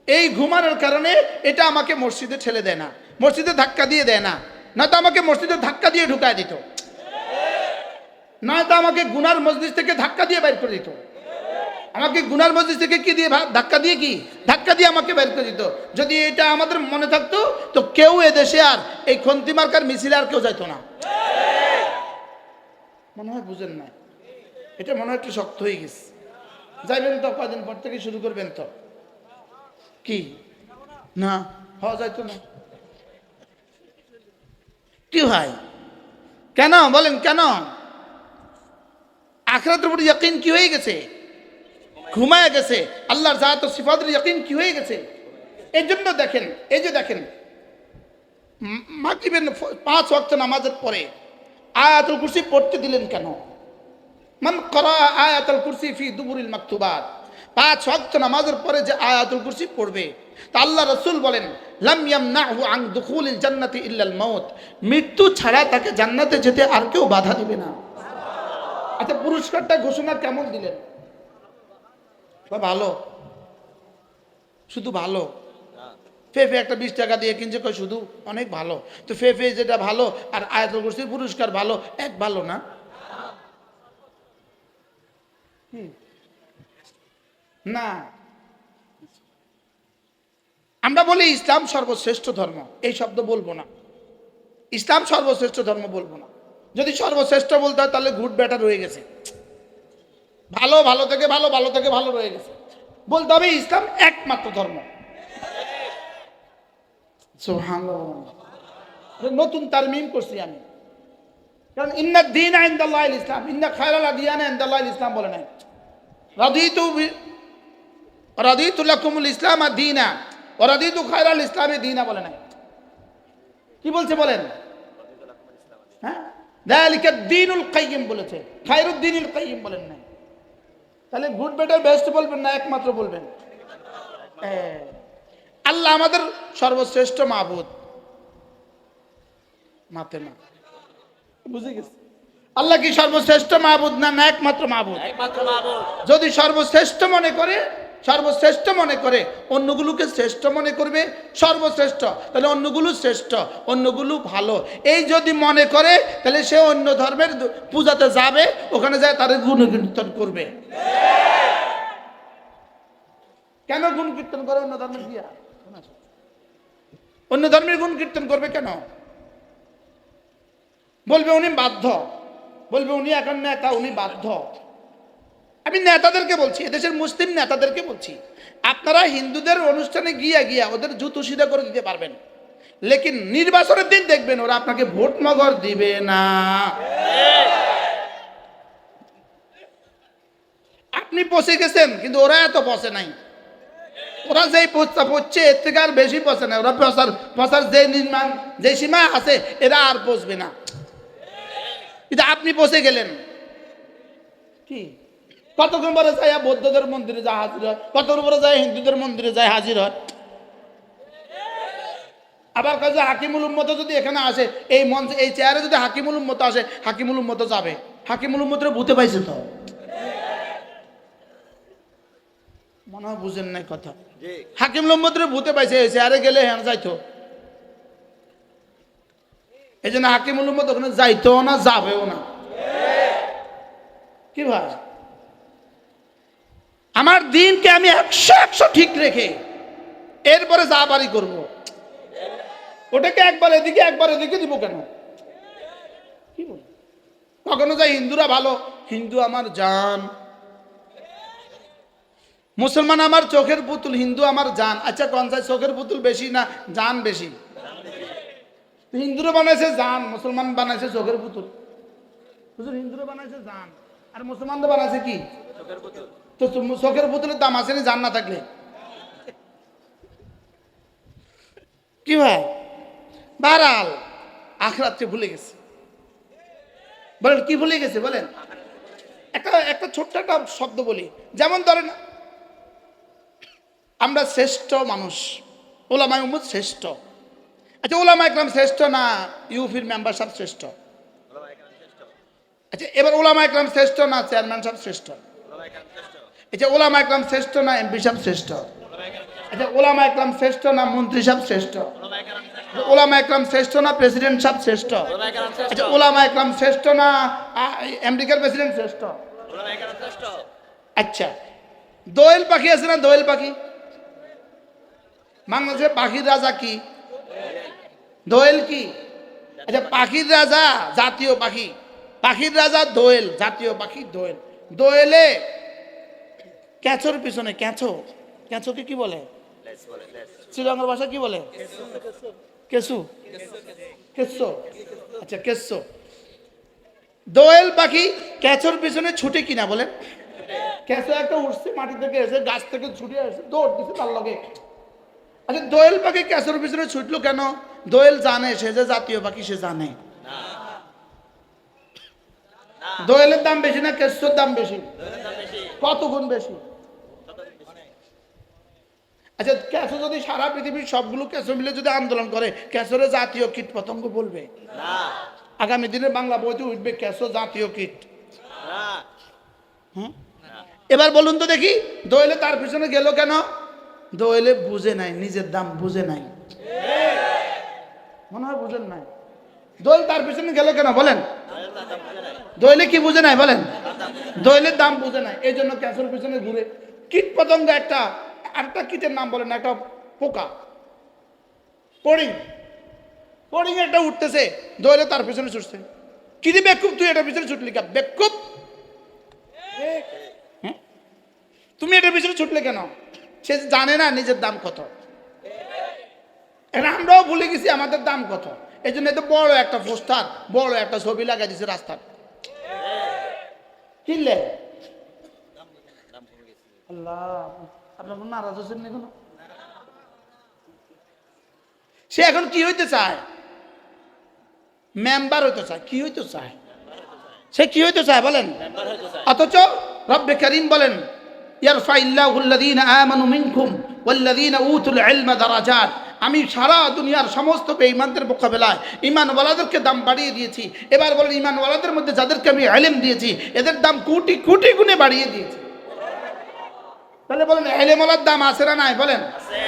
S1: এই ঘুমানোর কারণে এটা আমাকে মসজিদে ঠেলে দেয় না, মসজিদে ধাক্কা দিয়ে দেয় না। না তো আমাকে মসজিদে ধাক্কা দিয়ে ঢুকায় দিত, না তো আমাকে গুনার মজলিস থেকে ধাক্কা দিয়ে বের করে দিত। আমাকে গুনার মজলিস থেকে কি দিয়ে ধাক্কা দিয়ে ধাক্কা দিয়ে আমাকে বের করে দিত। যদি এটা আমাদের মনে থাকতো তো কেউ এদেশে আর এই খন্তি মার্কার মিছিলে আর কেউ যাইতো না। মনে হয় বুঝেন না, এটা মনে হয় একটু শক্ত হয়ে গেছে। যাইবেন তো কদিন পর থেকে শুরু করবেন তো কি না হওয়া যাইতো না। কি ভাই কেন বলেন? কেন? আখিরাতের উপর ইয়াকিন কি হয়ে গেছে? ঘুমায় গেছে। আল্লাহর জাত ও সিফাতের ইয়াকিন কি হয়ে গেছে? এই জন্য দেখেন, এই যে দেখেন মাগরিবের 5 ওয়াক্ত নামাজের পরে আয়াতুল কুরসি পড়তে দিলেন কেন? মান করা আয়াতুল কুরসি ফি দুবুরিল মাকতুবাত, 5 ওয়াক্ত নামাজের পরে যে আয়াতুল কুরসি পড়বে, তা আল্লাহ রাসূল বলেন লাম ইয়ামনাহু আন দুখুলিল জান্নাতি ইল্লাল মাউত, মৃত্যু ছাড়া তাকে জান্নাতে যেতে আর কেউ বাধা দিবে না। আচ্ছা, পুরস্কারটা ঘোষণা কেমন দিলেন? ভালো, শুধু ভালো। ফেফে একটা 20 টাকা দিয়ে কিনছে, কই শুধু অনেক ভালো। তো ফেফে যেটা ভালো আর আয়াতুল কুরসির পুরস্কার ভালো, এক ভালো না? না, আমরা বলি ইসলাম সর্বশ্রেষ্ঠ ধর্ম, এই শব্দ বলবো না। ইসলাম সর্বশ্রেষ্ঠ ধর্ম বলবো না। যদি সর্বশ্রেষ্ঠ বলতে হয় তাহলে গুড বেটার রয়ে গেছে, ভালো ভালো থেকে ভালো, ভালো থেকে ভালো রয়ে গেছে। বলতে হবে ইসলাম একমাত্র ধর্ম। নতুন তারমিম করছি আমি, কারণ ইন্না দীন ইনদাল্লাহিল ইসলাম, ইন্না খায়রাল আদিয়ানা ইনদাল্লাহিল ইসলাম বলে নাই। রাদিতু লাকুমুল ইসলাম দীনা ওয়া রাদিতু খায়রাল ইসলামি দীনা বলে নাই। কি বলছে বলেন? হ্যাঁ, যালিকা দ্বীনুল কাইয়্যিম বলেছে, খায়রুদ দ্বীনিল কাইয়্যিম বলেন নাই। তাহলে গুড বেটার বেস্ট বলবেন না, একমাত্র বলবেন। আল্লাহ আমাদের সর্বশ্রেষ্ঠ মাবুদ। মাতে না বুঝে গেছে? আল্লাহ কি সর্বশ্রেষ্ঠ মাবুদ না একমাত্র মাবুদ? যদি সর্বশ্রেষ্ঠ মনে করে, সর্বশ্রেষ্ঠ মনে করে, অন্যগুলোকে শ্রেষ্ঠ মনে করবে সর্বশ্রেষ্ঠ, তাহলে অন্যগুলো শ্রেষ্ঠ, অন্যগুলো ভালো। এই যদি মনে করে তাহলে সে অন্য ধর্মের পূজাতে যাবে, ওখানে যায় তাদের গুণ কীর্তন করবে। কেন গুণ কীর্তন করে? অন্য ধর্মের দিয়া অন্য ধর্মের গুণ কীর্তন করবে কেন? বলবে উনি বাধ্য, বলবে উনি এখন নেতা, উনি বাধ্য। আমি নেতাদেরকে বলছি, এদেশের মুসলিম নেতাদেরকে বলছি, আপনারা হিন্দুদের অনুষ্ঠানে গিয়া গিয়া ওদের জুতো সিধা করে দিতে পারবেন, লেকিন নির্বাচনের দিন দেখবেন ওরা আপনাকে ভোট মগর দিবে না। আপনি পচে গেছেন, কিন্তু ওরা এত পচে নাই। ওরা যেই পচছে এর থেকে আর বেশি পচে না। ওরা পচার যে নির্মাণ যে সীমা আছে এরা আর পচবে না। কিন্তু আপনি পচে গেলেন। কি কতক্ষণ পরে যায় বৌদ্ধদের মন্দিরে যা হাজির হয়, কতক্ষণ পরে যায় হিন্দুদের মন্দিরে যায় হাজির হয়। আবার কাজে হাকিমুল উম্মত যদি এখানে আসে, এই মঞ্চে এই চেয়ারে যদি হাকিমুল উম্মত আসে, হাকিমুল উম্মত যাবে। হাকিমুল উম্মতের ভূতে পাইছে তো, মনে হয় বুঝেন নাই কথা। হাকিমুল উম্মতের ভূতে পাইছে, এই চেয়ারে গেলে হ্যাঁ যাইতো। এই জন্য হাকিমুল উম্মত ওখানে যাইতো না, যাবেও না। কি ভাই, আমার দিনকে আমি 100 ঠিক রেখে এরপরে যা বাড়ি করবো, ওটাকে একবার এদিকে একবার এদিকে দিব কেন? কি বল, কখনো যাই হিন্দুরা ভালো, হিন্দু আমার জান, মুসলমান আমার চোখের পুতুল, হিন্দু আমার জান। আচ্ছা কোন যায় চোখের পুতুল বেশি না জান বেশি? হিন্দুরা বানাইছে জান, মুসলমান বানাইছে চোখের পুতুল। হুজুর হিন্দুরা বানাইছে জান আর মুসলমানরা বানাইছে কি? চোখের পুতুল। তো চোখের পুতুলের দাম আছে না জান না থাকলে? কি ভাই, বারাল আখরাতকে ভুলে গেছে। বলেন কি ভুলে গেছে? বলেন একটা ছোট্ট একটা শব্দ বলি, যেমন ধরেন আমরা শ্রেষ্ঠ মানুষ, ওলামায়ে উম্মত শ্রেষ্ঠ। আচ্ছা ওলামায়ে কেরাম শ্রেষ্ঠ না ইউপির মেম্বার সাহেব শ্রেষ্ঠ? আচ্ছা এবার ওলামায়ে কেরাম শ্রেষ্ঠ না চেয়ারম্যান সাহেব শ্রেষ্ঠ? আচ্ছা ওলামায়ে কেরাম শ্রেষ্ঠ না এমপি সাহেব শ্রেষ্ঠ? আচ্ছা ওলামায়ে কেরাম শ্রেষ্ঠ না মন্ত্রী সাহেব শ্রেষ্ঠ? ওলামায়ে কেরাম শ্রেষ্ঠ না প্রেসিডেন্ট সাহেব শ্রেষ্ঠ? আচ্ছা ওলামায়ে কেরাম শ্রেষ্ঠ না আমেরিকার প্রেসিডেন্ট শ্রেষ্ঠ? আচ্ছা দোয়েল পাখি আছে না দোয়েল পাখি? বাংলাদেশের পাখির রাজা কি? দোয়েল কি? আচ্ছা পাখির রাজা জাতীয় পাখি, পাখির রাজা দোয়েল, জাতীয় পাখি দোয়েল। দোয়েলে ক্যাচোর পিছনে ক্যাচো, ক্যাচোকে কি বলে? শ্রীলঙ্কার ভাষা কি বলে? কেসু, কেসো। আচ্ছা কেসো। দোয়েল পাখি ক্যাচোর পিছনে ছুটে কিনা বলেন? ক্যাচো একটা উঠছে মাটি থেকে এসে গাছ থেকে ছুটে এসে দৌড় দিচ্ছে তার লগে। আচ্ছা দোয়েল পাখি ক্যাচোর পিছনে ছুটলো কেন? দোয়েল জানে সে যে জাতীয় পাখি, সে জানে। দোয়েলের দাম বেশি না ক্যাচোর দাম বেশি? কত গুণ বেশি? আচ্ছা ক্যাচো যদি সারা পৃথিবীর সবগুলো ক্যাচো মিলে যদি আন্দোলন করে, ক্যাচোরে জাতীয় কীট পতঙ্গ বলবে? আগামী দিনে বাংলা বইতে উঠবে ক্যাচো জাতীয় কীট। এবার বলুন তো দেখি, দোয়েলে তার পিছনে গেল কেন? দোয়েলে বুঝে নাই, নিজের দাম বুঝে নাই। মনে হয় বুঝেন নাই। দোয়েল তার পিছনে গেল কেন বলেন? দোয়েলে কি বুঝে নাই বলেন? দোয়েলের দাম বুঝে নাই, এই জন্য ক্যাচোর পিছনে ঘুরে। কীট পতঙ্গ একটা, আরেকটা কীটের নাম বলেন, একটা পোকা পড়িং, পড়িং একটা উঠতেছে, দোয়েলে তার পিছনে ছুটছে। কি রে বেকুব তুই এটার পিছনে ছুটলি কা? বেকুব তুমি এটার পিছনে ছুটলে কেন? সে জানে না নিজের দাম কত। এখন আমরাও ভুলে গেছি আমাদের দাম কত। এই জন্য এত বড় একটা পোস্টার, বড় একটা ছবি লাগাই দিছে রাস্তার। কিনলে আল্লাহ, আপনার নারাজ হচ্ছেন না কোনো? সে এখন কি হইতে চায়? মেম্বার হইতে চায়। কি হইতে চায়? সে কি হইতে চায় বলেন? অথচ রব্বে করিম বলেন ইয়ারফাইল্লাহুল্লাযীনা আমানু মিনকুম ওয়াল্লাযীনা উতুল ইলমা দারাজাত। আমি সারা দুনিয়ার সমস্ত বেঈমানদের মোকাবেলায় ঈমানওয়ালাদেরকে দাম বাড়িয়ে দিয়েছি। এবার বলেন ঈমানওয়ালাদের মধ্যে যাদেরকে আমি ইলম দিয়েছি এদের দাম কোটি কোটি গুণে বাড়িয়ে দিয়েছি। তাহলে বলেন ইলমওয়ালার দাম আছে না নাই বলেন? আছে।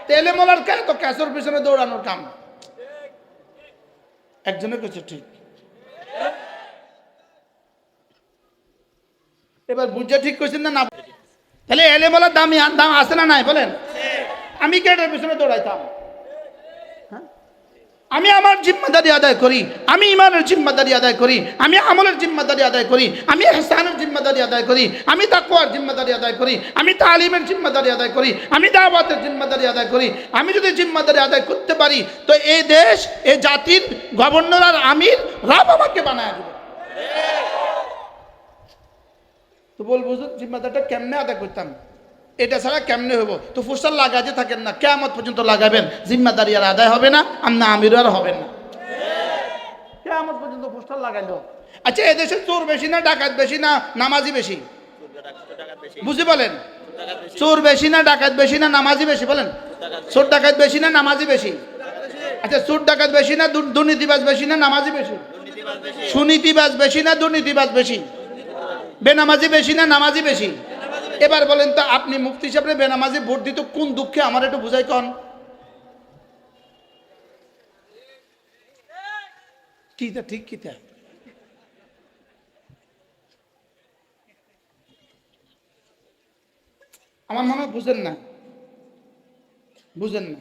S1: তো ইলমওয়ালার কে তো ক্যাচোর পিছনে দৌড়ানোর কাম? একজনের কাছে ঠিক। এবার বুঝে ঠিক কইছেন না? তাহলে এলেমওয়ালার দাম আছে না নাই বলেন? আমি কেটার পিছনে দৌড়াইতাম? হ্যাঁ আমি আমার জিম্মাদারি আদায় করি, আমি ইমানের জিম্মাদারি আদায় করি, আমি আমলের জিম্মাদারি আদায় করি, আমি ইহসানের জিম্মাদারি আদায় করি, আমি তাকওয়ার জিম্মাদারি আদায় করি, আমি তালিমের জিম্মাদারি আদায় করি, আমি দাওয়াতের জিম্মাদারি আদায় করি। আমি যদি জিম্মাদারি আদায় করতে পারি তো এই দেশ, এই জাতির গভর্নর আর আমির রব আমাকে বানায় দেবে। তো বলবো জিম্মাদারিটা কেমনে আদায় করতাম, এটা ছাড়া কেমনে হবো? তো ফুসাল লাগাতে থাকেন না, কিয়ামত পর্যন্ত লাগাবেন, জিম্মাদারি আর আদায় হবে না, আমনা আমির আর হবেন না, কিয়ামত পর্যন্ত ফুসাল লাগাইলো। আচ্ছা, এদেশে চোর বেশি না ডাকাত বেশি না নামাজি বেশি? বুঝে বলেন, চোর বেশি না ডাকাত বেশি না নামাজি বেশি? বলেন, চোর ডাকাত বেশি না নামাজি বেশি? আচ্ছা, চোর ডাকাত বেশি না দুর্নীতিবাজ বেশি না নামাজি বেশি? সুনীতিবাজ বেশি না দুর্নীতিবাজ বেশি? বেনামাজি বেশি না নামাজি বেশি? এবার বলেন তো, আপনি মুফতি সাহেব বেনামাজি ভোট দিত কোন দুঃখে? আমার একটু বুঝাই কন। কিতা ঠিক কিতা? আমার মনে হয় বুঝেন না, বুঝেন না।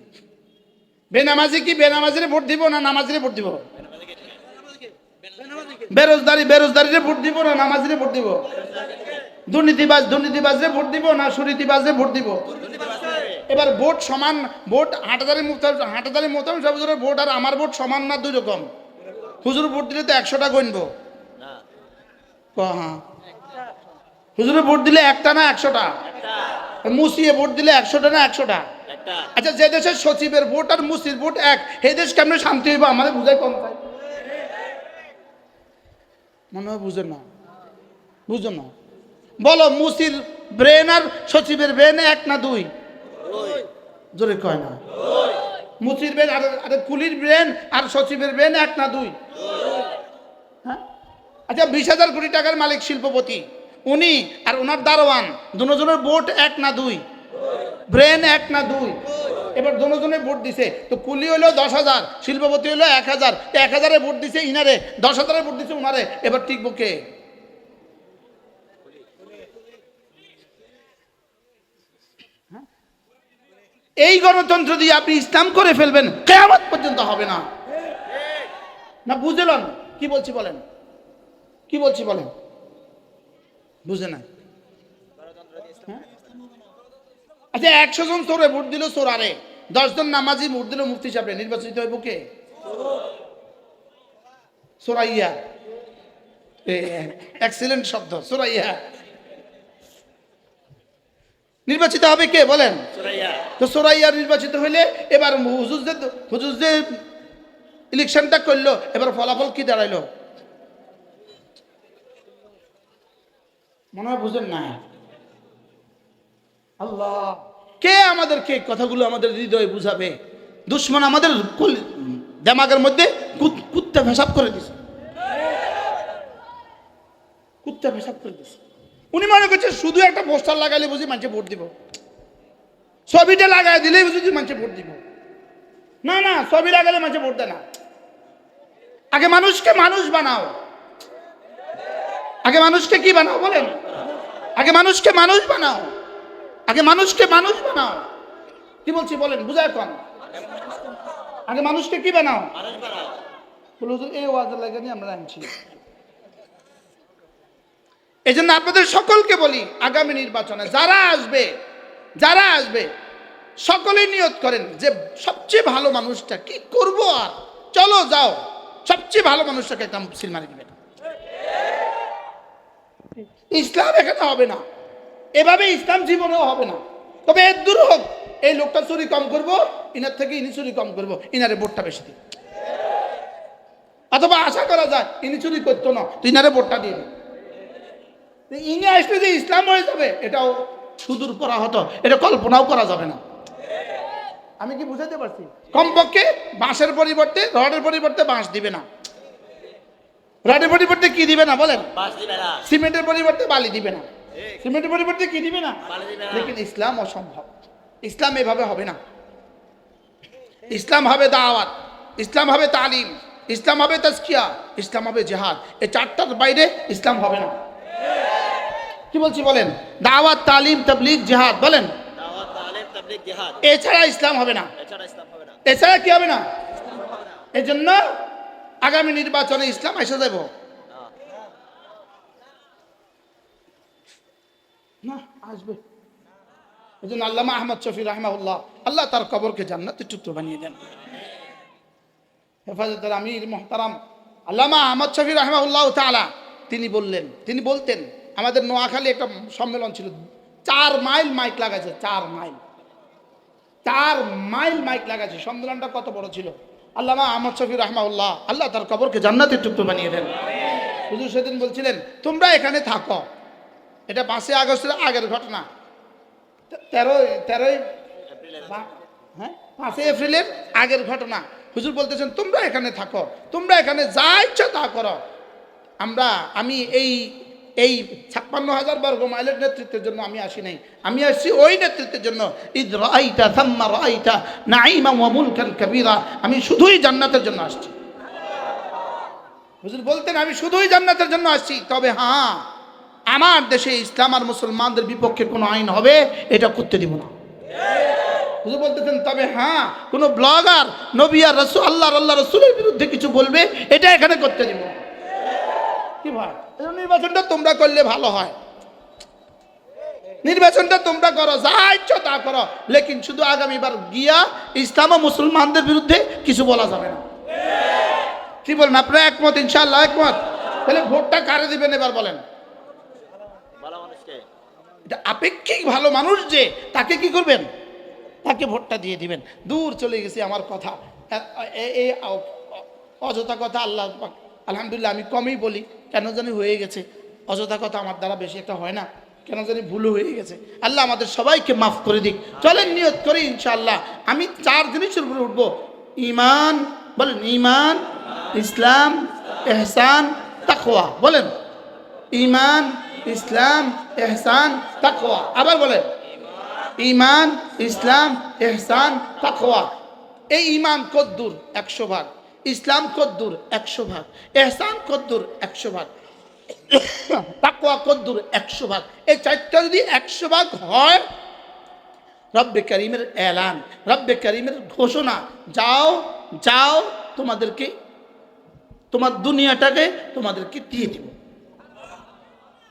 S1: বেনামাজি কি বেনামাজিরে ভোট দিব না নামাজিরে ভোট দিব? বেরোজগারিরে ভোট দিব না নামাজিরে ভোট দিব? দুর্নীতিবাজরে ভোট দিব না সুনীতিবাজরে ভোট দিব? এবার ভোট সমান, ভোট হাটাদারি মোহতামিম সাহেব হুজুরের ভোট আর আমার ভোট সমান না দুই রকম? হুজুর ভোট দিলে তো 100টা গণবো। হ্যাঁ, হুজুরে ভোট দিলে একটা না 100টা? মুসিয়ে ভোট দিলে 100টা না 100টা? আচ্ছা, যে দেশের সচিবের ভোট আর মুসির ভোট এক, সেই দেশ কেমনে শান্তি হইব? আমাদের বুঝাই কম পাই, মনে হয় বুঝেন না, বুঝো না। বলো, মুসির ব্রেন আর সচিবের ব্রেন এক না দুই? জোরে কয় না। মুসির ব্রেন আর কুলির ব্রেন আর সচিবের ব্রেন এক না দুই? হ্যাঁ। আচ্ছা, 20,000 কোটি টাকার মালিক শিল্পপতি, উনি আর ওনার দারোয়ান দুজনের ভোট এক না দুই? ব্রেন এক না দুই? এবার দুজনে ভোট দিছে, তো কুলি হলো 10,000, শিল্পপতি হলো 1,000, 1,000-এ ভোট দিছে ইনারে, 10,000-এ ভোট দিছে উনারে, এবার টিকবো কে? এই গণতন্ত্র দিয়ে আপনি ইসলাম করে ফেলবেন, কিয়ামত পর্যন্ত হবে না। না বুঝলেন কি বলছি? বলেন কি বলছি, বলেন, বুঝে না? আচ্ছা, 100 জন চোরে ভোট দিল চোরারে, 10 জন নামাজি ভোট দিল মুফতি সাহেব, নির্বাচিত হইব কে? সোরাইয়া, এক্সিলেন্ট শব্দ, সোরাইয়া। নির্বাচিত হবে কে বলেন? তো সোরাইয়া নির্বাচিত হইলে এবার হুজুর যে ইলেকশনটা করলো, এবার ফলাফল কি দাঁড়াইলো? মনে হয় বুঝেন না। আল্লাহ, কে আমাদেরকে কথাগুলো আমাদের হৃদয়ে বুঝাবে? দুশ্মন আমাদের দিমাগের মধ্যে কুত্তা পেশাব করে দিছে, কুত্তা পেশাব করে দিছে। উনি মনে করছে শুধু একটা পোস্টার লাগাইলে বুঝি মানুষে ভোট দিব, ছবিটা লাগাই দিলেই বুঝি মানুষে ভোট দিব। না না, ছবি লাগালে মানুষে ভোট দেয় না। আগে মানুষকে মানুষ বানাও, আগে মানুষকে কি বানাও বলেন? আগে মানুষকে মানুষ বানাও, আগে মানুষকে মানুষ বানাও। কি বলছি বলেন, বুঝায় কোন? আগে মানুষকে কি বানাও? বলো এই ওয়াজের লাগে নিয়ে আমরা আনছি। এই জন্য আপনাদের সকলকে বলি, আগামী নির্বাচনে যারা আসবে সকলেই নিয়ত করেন যে সবচেয়ে ভালো মানুষটা কি করব, আর চলো যাও সবচেয়ে ভালো মানুষটাকে একটা সিল মারি দিবেন। ইসলাম এখানে হবে না, এভাবে ইসলাম জীবনেও হবে না। তবে এর দূর হোক, এই লোকটা চুরি কম করবো, ইনার থেকে ইনি চুরি কম করবো, ইনারে ভোটটা বেশি দিই। অথবা আশা করা যায় ইনি চুরি করতো না, তো ইনারে ভোটটা দিয়ে দিই। ইনি আসলে যে ইসলাম হয়ে যাবে, এটাও সুদূর করা হতো, এটা কল্পনাও করা যাবে না। আমি কি বুঝাতে পারছি? কমপক্ষে বাঁশের পরিবর্তে রডের পরিবর্তে বাঁশ দিবে না, রডের পরিবর্তে কি দিবে না বলেন? সিমেন্টের পরিবর্তে বালি দিবে না, সিমেন্টের পরিবর্তে কি দিবে না? লেকিন ইসলাম অসম্ভব। ইসলাম এভাবে হবে না। ইসলাম হবে দাওয়াত, ইসলাম হবে তালিম, ইসলাম হবে তাজকিয়া, ইসলাম হবে জিহাদ। এই চারটার বাইরে ইসলাম হবে না। কি বলছি বলেন? দাওয়াত, তালিম, তাবলীগ, জিহাদ। বলেন, এছাড়া ইসলাম হবে না। এছাড়া কি হবে না? এই জন্য আগামী নির্বাচনে ইসলাম এসে যাব না, আসবে। এই জন্য আল্লামা আহমদ শফি রাহমাহুল্লাহ, আল্লাহ তার কবরকে জান্নাতের টুকরো বানিয়ে দেন। হেফাজতের আমির মোহতারাম আল্লামা আহমদ শফি রাহমাহুল্লাহ তাআলা তিনি বলতেন, আমাদের নোয়াখালী একটা সম্মেলন ছিল, 4 মাইল মাইক লাগাইছে, 4 মাইল মাইক লাগাইছে। সম্মেলনটা কত বড় ছিল! আল্লামা আহমদ শফি রাহমাহুল্লাহ, আল্লাহ তার কবরকে জান্নাতের টুকরো বানিয়ে দেন। হুজুর সেদিন বলছিলেন, তোমরা এখানে থাকো। এটা 5 আগস্টের আগের ঘটনা, 5 এপ্রিলের আগের ঘটনা। হুজুর বলতেছেন, তোমরা এখানে থাকো, তোমরা এখানে যা ইচ্ছা তা করো। আমি এই 56,000 বর্গ মাইলের নেতৃত্বের জন্য আমি আসি নাই, আমি আসছি ওই নেতৃত্বের জন্য। ইদ রাআইতা থাম্মা রাআইতা নাঈমা ওয়া মুলকান কাবীরা, আমি শুধুই জান্নাতের জন্য আসছি। হুজুর বলতেন, আমি শুধুই জান্নাতের জন্য আসছি, তবে হ্যাঁ, আমার দেশে ইসলাম আর মুসলমানদের বিপক্ষে কোনো আইন হবে এটা করতে দিব না। হুজুর বলতেছেন, তবে হ্যাঁ, কোন ব্লগার নবী আর রাসূল আল্লাহ রাসূলের বিরুদ্ধে কিছু বলবে এটা এখানে করতে দিব না। কি ভাই, নির্বাচনটা তোমরা করলে ভালো হয়, নির্বাচনটা তোমরা করো, যা ইচ্ছা তা করো, লেকিন শুধু আগামীবার গিয়া ইসলাম ও মুসলমানদের বিরুদ্ধে কিছু বলা যাবে না। কি বলেন আপনারা? একমত? ইনশাআল্লাহ একমত। তাহলে ভোটটা কারে দিবেন এবার বলেন? এটা আপেক্ষিক ভালো মানুষ যে, তাকে কি করবেন? তাকে ভোটটা দিয়ে দিবেন। দূর চলে গেছে আমার কথা, এই অযথা কথা আল্লাহ আলহামদুলিল্লাহ আমি কমই বলি, কেন জানি হয়ে গেছে। অযথা কথা আমার দ্বারা বেশি একটা হয় না, কেন জানি ভুল হয়ে গেছে। আল্লাহ আমাদের সবাইকে মাফ করে দিক। চলেন নিয়ত করি ইনশাআল্লাহ, আমি 4 জিনিসের উপরে উঠবো। ঈমান, বলেন ঈমান, ইসলাম, ইহসান, তাকওয়া। বলেন ঈমান, ইসলাম, ইহসান, তাকওয়া। আবার বলেন ঈমান, ইসলাম, ইহসান, তাকওয়া। এই ঈমান কদ্দুর 100 ভাগ, ইসলাম কদ্দুর 100 ভাগ, ইহসান কদ্দুর 100 ভাগ, তাকওয়া কদ্দুর 100 ভাগ। এই 4টা যদি 100 ভাগ হয়, রব্বে করিমের এলান, রব্বে করিমের ঘোষণা, যাও যাও তোমাদেরকে, তোমার দুনিয়াটাকে তোমাদেরকে দিয়ে দিব।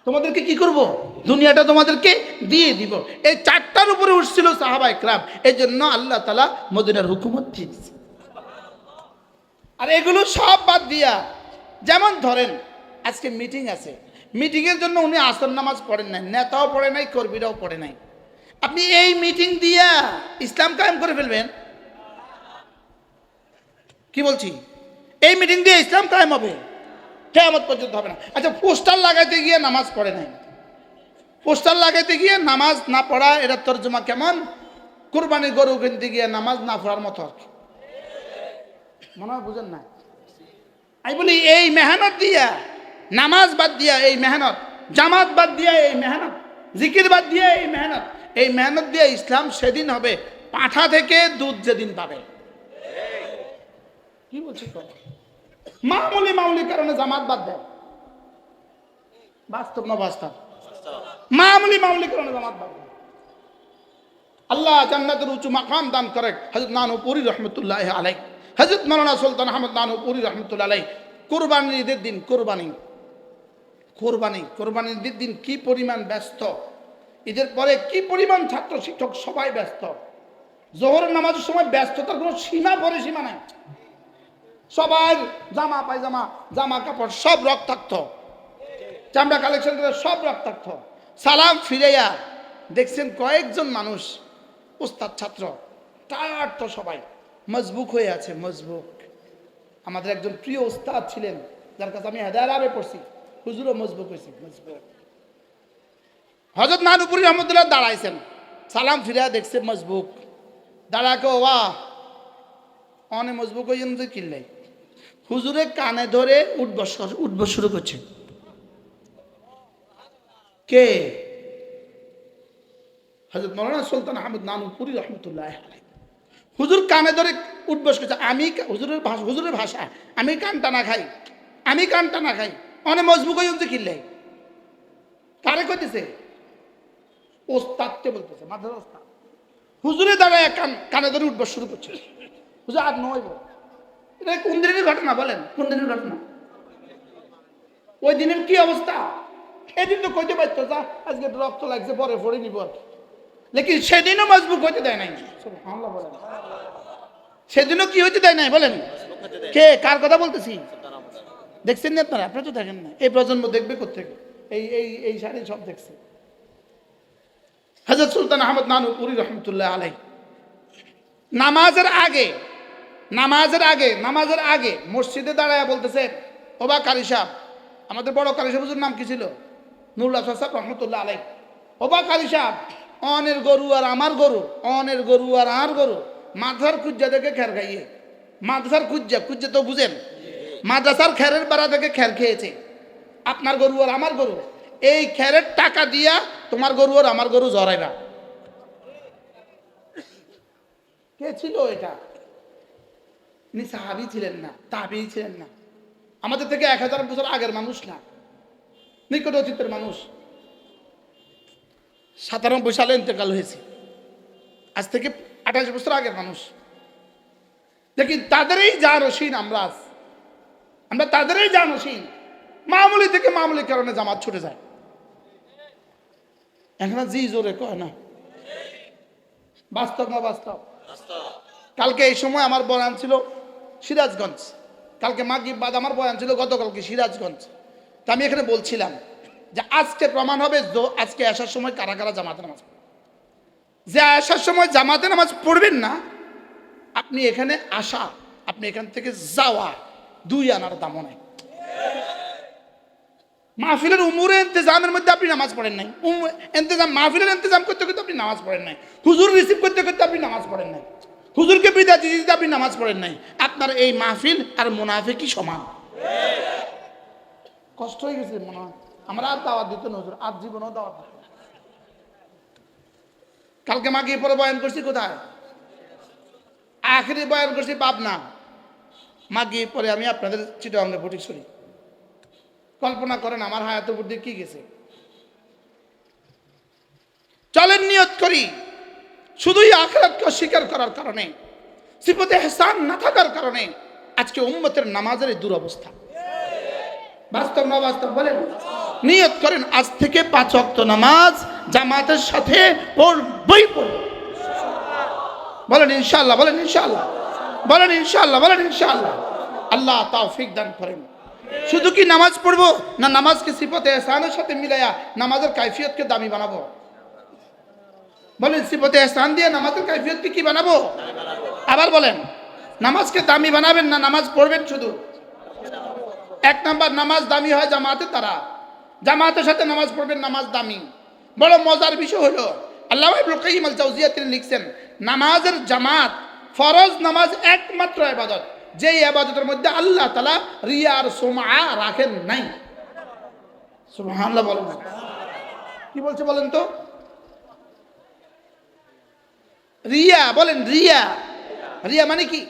S1: তোমাদেরকে কি করব? দুনিয়াটা তোমাদেরকে দিয়ে দিব। এই 4টার উপরে উঠছিল সাহাবা ইকরাম, এই জন্য আল্লাহ তাআলা মদিনার হুকুমত দিয়ে দিয়েছে। আর এগুলো সব বাদ দিয়া, যেমন ধরেন আজকে মিটিং আছে, মিটিংয়ের জন্য উনি আসর নামাজ পড়েন নাই, নেতাও পড়ে নাই, কর্মীরাও পড়ে নাই। আপনি এই মিটিং দিয়া ইসলাম কায়েম করে ফেলবেন? কি বলছি, এই মিটিং দিয়ে ইসলাম কায়েম হবে? কিয়ামত পর্যন্ত হবে না। আচ্ছা, পোস্টার লাগাইতে গিয়ে নামাজ পড়ে নাই, পোস্টার লাগাইতে গিয়ে নামাজ না পড়া, এটা তর্জমা কেমন? কুরবানির গরু কিনতে গিয়ে নামাজ না পড়ার মতো আর কি, মনে হয় বুঝেন না। আমি বলি এই মেহনত দিয়া, নামাজ বাদ দিয়া এই মেহনত, জামাত বাদ দিয়া এই মেহনত, জিকির বাদ দিয়া এই মেহনত, এই মেহনত দিয়ে ইসলাম সেদিন হবে পাঁঠা থেকে দুধ যেদিন পাবে। কি বলছি? মামুলি কারণে জামাত বাদ দেয়, বাস্তব না বাস্তব? মামুলি কারণে জামাত বাদ দেয়। আল্লাহ জান্নাতের উঁচু মাকাম দান করে হযরত নানুপুরি রহমতুল্লাহ আলাইহি, হযরত মাওলানা সুলতান আহমদ নানুপুরি রহমতুল্লাহ আলাইহি কুরবানির ঈদের দিন, কোরবানির ঈদের দিন কি পরিমাণ ব্যস্ত, ঈদের পরে কি পরিমাণ ছাত্র শিক্ষক সবাই ব্যস্ত। জোহরের নামাজের সময় ব্যস্ততার কোনো সীমা নাই। সবার জামা পায়জামা, জামা কাপড় সব রক্তাক্ত, চামড়া কালেকশন করে সব রক্তাক্ত। সালাম ফিরাইয়া দেখছেন কয়েকজন মানুষ, উস্তাদ ছাত্র টায়ার্ড, তো সবাই মজবুক হয়ে আছে, মজবুক। আমাদের একজন প্রিয় উস্তাদ ছিলেন, যার কাছে আমি হেদায়েত আবে পড়ছি, হুজুরও মজবুক হয়েছে, মজবুক। হযরত নানুপুরি রহমতুল্লাহ দাঁড়াইছেন, সালাম ফিরাইয়া দেখছে মজবুক, দাঁড়াকে ওয়া অনে মজবুক হয়ে যে কিনলে হুজুরে কানে ধরে উঠবস শুরু করছে। কে? হযরত মাওলানা সুলতান আহমদ নানুপুরি রহমতুল্লাহ আলাইহি। হুজুর কানে ধরে উঠবস করছে। আমি হুজুরের ভাষা, আমি কান টানা খাই, অনে মজবুক হয়ে যে কিনলে কারে কইতেছে? ওস্তাদকে বলতেছে, মাদ্রাসার ওস্তাদ। হুজুরে দাঁড়ায় কানে ধরে উঠবস শুরু করছে। হুজুর আর নয়, এটা কোন দিনের ঘটনা বলেন, কোন দিনের ঘটনা? ওই দিনের কি অবস্থা? এদিন তো কইতে পারতো যা আজকে একটু রক্ত লাগছে পরে পড়ে নিব, লেকিন সেদিনও মজবুত হইতে দেয় নাই। সুবহানাল্লাহ বলেন। সেদিনও কি হইতে দেয় নাই বলেন? কে কার কথা বলতেছি? দেখছেন না আপনারা? আপনারা তো দেখেন না, এই প্রজন্ম দেখবে কোত্থেকে? এই এই এই শাড়ি সব দেখছে। হযরত সুলতান আহমদ নানুপুরি রহমতুল্লাহ আলাই নামাজের আগে মসজিদে দাঁড়ায় বলতেছে, ওবা কারি সাহেব, আমাদের বড় কারি সাহেব হুজুর নাম কি ছিল? নুরুল্লাহ সাহেব রহমতুল্লাহ আলাই। ওবা কারি সাহেব, অনের গরু আর আমার গরু, অনের গরু আর আর গরু মাদ্রাসার কুজ্জা দেখে খের খাইয়ে, মাদ্রাসার কুজ্জা তো বুঝেন, মাদ্রাসার খেরের বেড়া থেকে খের খেয়েছে। আপনার গরু আর আমার গরু, এই খেরের টাকা দিয়া তোমার গরু আর আমার গরু জড়াইবা। কে ছিল এটা? ইনি সাহাবী ছিলেন না, তাবী ছিলেন না, আমাদের থেকে 1000 বছর আগের মানুষ না, নিকট অতীতের মানুষ। 97 সালে ইন্তেকাল হয়েছে, আজ থেকে 28 বছর আগের মানুষ। দেখি তাদেরই জানশীন আমরা তাদেরই জানশীন। মামুলি থেকে মামুলি কারণে জামাত ছুটে যায়। এখন জি জোরে কয় না, বাস্তব না বাস্তব? কালকে এই সময় আমার বয়ান ছিল সিরাজগঞ্জ, কালকে মাগরিব বাদ আমার বয়ান ছিল গতকালকে সিরাজগঞ্জ। তা আমি এখানে বলছিলাম যে আজকে প্রমাণ হবে আজকে আসার সময় কারা কারা জামাতে নামাজ পড়বে। যে আসার সময় জামাতে নামাজ পড়বেন না, আপনি এখানে আসা, আপনি এখান থেকে যাওয়া 2 আনার দামও নাই। মাহফিলের উমুরে ইন্তজামের মধ্যে আপনি নামাজ পড়েন নাই, মাহফিলের ইন্তজাম করতে করতে আপনি নামাজ পড়েন নাই, হুজুর রিসিভ করতে করতে আপনি নামাজ পড়েন নাই, হুজুরকে বিদায় দিতে দিতে আপনি নামাজ পড়েন নাই। আপনার এই মাহফিল আর মুনাফিকি সমান। কষ্ট হয়ে গেছে মনে হয়, আমরা আর দাওয়াত দিত না হুজুর, আর জীবনেও দাওয়াত দিত না। কালকে মাকে পরে বয়ান করছি কোথায়? আখেরি বয়ান করছি পাবনা। মাকে পরে আমি আপনাদের চিটাগাঙ্গে ফটিকছড়ি। কল্পনা করেন আমার হায়াতের উপর দিয়ে কি গেছে। চলেন নিয়ত করি, শুধুই আখিরাতকে অস্বীকার করার কারণে, সিফতে ইহসান না থাকার কারণে আজকে উম্মতের নামাজের এই দুরবস্থা। বাস্তব না বাস্তব বলেন? নিয়ত করেন আজ থেকে 5 ওয়াক্ত নামাজ জামাতের সাথে পড়বই পড়ব। বলেন ইনশাআল্লাহ, বলেন ইনশাআল্লাহ, বলেন ইনশাআল্লাহ, বলেন ইনশাআল্লাহ। আল্লাহ তৌফিক দান করেন। শুধু কি নামাজ পড়বো না, নামাজকে সিফতে ইহসানের সাথে মিলাইয়া নামাজের কাইফিয়তকে দামি বানাবো? বলেন সিফতে ইহসান দিয়ে নামাজের কাইফিয়তকে কি বানাবো? আবার বলেন, নামাজকে দামি বানাবেন না নামাজ পড়বেন শুধু? 1 নাম্বার, নামাজ দামি হয় জামাতের দ্বারা, জামাতের সাথে নামাজ পড়বেন, নামাজ দামি। বড় মজার বিষয় হলো আল্লামা ইবনুল কাইয়িম আল জাওজিয়া তিনি লিখছেন, নামাজের জামাত ফরজ নামাজ একমাত্র ইবাদত, যে ইবাদতের মধ্যে আল্লাহ তাআলা রিয়া আর সুমআ রাখেন নাই। সুবহানাল্লাহ বলেন। কি বলছে বলেন তো? রিয়া, বলেন রিয়া। রিয়া মানে কি?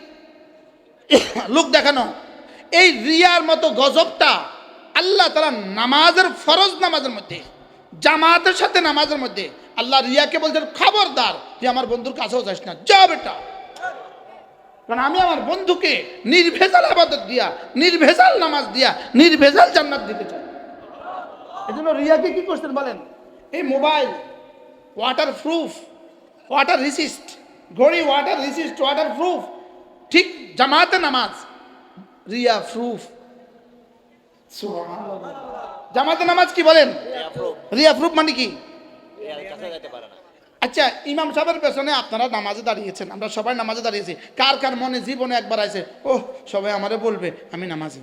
S1: লোক দেখানো। এই রিয়ার মতো গজবটা আল্লাহ তাআলা নামাজের ফরজ নামাজের মধ্যে, জামাতের সাথে নামাজের মধ্যে আল্লাহ রিয়াকে বলছেন খবরদার তুই আমার বন্ধুর কাছেও যাস না, যা বেটা। কারণ আমি আমার বন্ধুকে নির্ভেজাল ইবাদত দিয়া, নির্ভেজাল নামাজ দিয়া, নির্ভেজাল জান্নাত দিতে চাই। এজন্য রিয়াকে কি করছেন বলেন? এই mobile waterproof, water resist, ঘড়ি ওয়াটার রেসিস্ট, ওয়াটার প্রুফ, ঠিক জামাতে নামাজ রিয়া প্রুফ। সুবহানাল্লাহ। জামাতে নামাজ কি বলেন? রিয়া প্রুফ মানে কি? আচ্ছা, ইমাম সাহেবের পেছনে আপনারা নামাজে দাঁড়িয়েছেন, আমরা সবাই নামাজে দাঁড়িয়েছি, কার কার মনে জীবনে একবার আছে ও সবাই আমারে বলবে আমি নামাজি?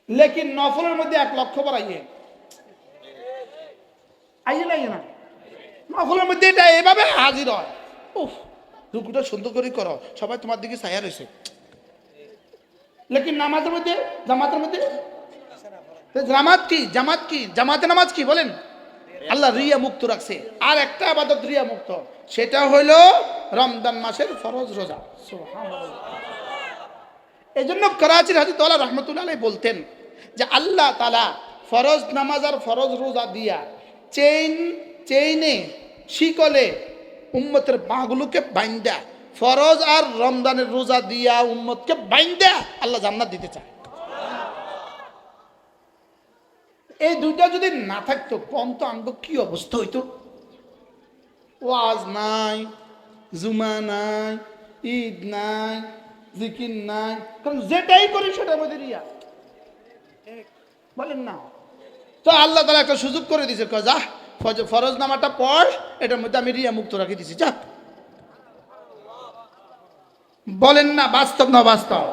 S1: লেকিন নফলের মধ্যে 1 লক্ষ বার আইয়ে না, নফলের মধ্যে এটা এভাবে হাজির হয়, উফ রুকুটা সুন্দর করে করো, সবাই তোমার দিকে ছায়া রয়েছে। লেকিন নামাজের মধ্যে, জামাতের মধ্যে, জামাত কি, জামাত কি, জামাতে নামাজ কি বলেন? আল্লাহ রিয়া মুক্ত রাখছে। আর একটা ইবাদত রিয়া মুক্ত, সেটা হলো রমজান মাসের ফরজ রোজা। সুবহানাল্লাহ। এজন্য করাচির হাজী তাআলা রাহমাতুল্লাহ আলাইহি বলতেন যে আল্লাহ তাআলা ফরজ নামাজ আর ফরজ রোজা দিয়া চেইনে শিকলে উম্মতের পাগুলোকে বাইন্দা ফরজ আর রমজানের রোজা দিয়া উম্মতকে বাইন্দা আল্লাহ জান্নাত দিতে চায়। এই দুইটা যদি না থাকতো কম তো আমগো কি অবস্থা হইতো? ওয়াজ নাই, জুমা নাই, ঈদ নাই, জিকির নাই, কারণ যেটাই করি সেটার মধ্যে রিয়া, বলেন না? তো আল্লাহ তাআলা একটা সুযোগ করে দিয়েছে, যা ফরজ নামাজটা পড়, এটার মধ্যে আমি রিয়া মুক্ত রাখি দিছি, যা। বলেন না বাস্তব না বাস্তব?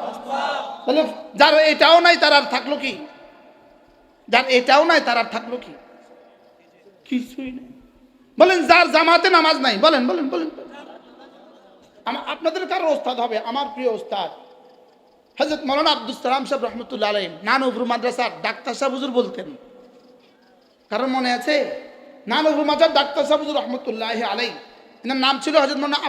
S1: তাহলে যার এটাও নাই তার আর থাকলো কি? যার এটাও নাই তার আর থাকলো কি? কিছুই নেই। বলেন যার জামাতে নামাজ নাই, বলেন বলেন বলেন। আপনাদের কারো ওস্তাদ হবে, আমার প্রিয় ওস্তাদ হযরত মাওলানা আব্দুস সালাম সাহেব রহমতুল্লাহ আলাইহি, নানুপুর মাদ্রাসার ডাক্তার সাহেব হুজুর বলতেন, কারণ মনে আছে? নানুপুর মাদ্রাসার ডাক্তার সাহেব হুজুর রহমতুল্লাহ আলাইহি, এনার নাম ছিল হযরত মাওলানা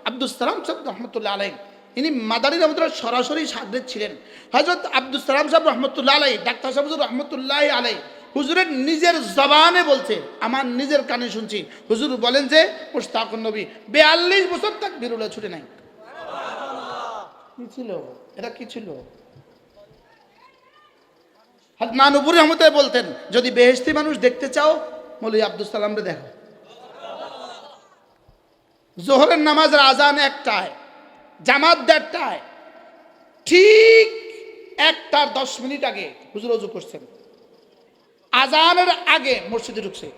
S1: আব্দুস সালাম সাহেব রহমতুল্লাহ আলাইহি। ইনি মাদানী রহমতুল্লাহ সরাসরি সাদরে ছিলেন। হযরত আব্দুস সালাম সাহেব রহমতুল্লাহ আলাইহি, ডাক্তার সাহেব হুজুর রহমতুল্লাহ আলাইহি হুজুরের নিজের জবানে বলছে, আমার নিজের কানে শুনছি, হুজুর বলেন যে মুশতাকুন নবী 42 বছর তাকবীরুল্লাহ ছুটে নাই। কি ছিল এটা? কি ছিল? হযরত নানুপুর রহমতুল্লাহ বলতেন, যদি বেহেশতি মানুষ দেখতে চাও মৌলভী আব্দুস সালামরে দেখো। জোহরের নামাজের আজান একটায়, জামাত 1:30টায়, ঠিক 1:10 আগে হুজুর ওযু করছেন। আজানের আগে মসজিদে ঢুকছে,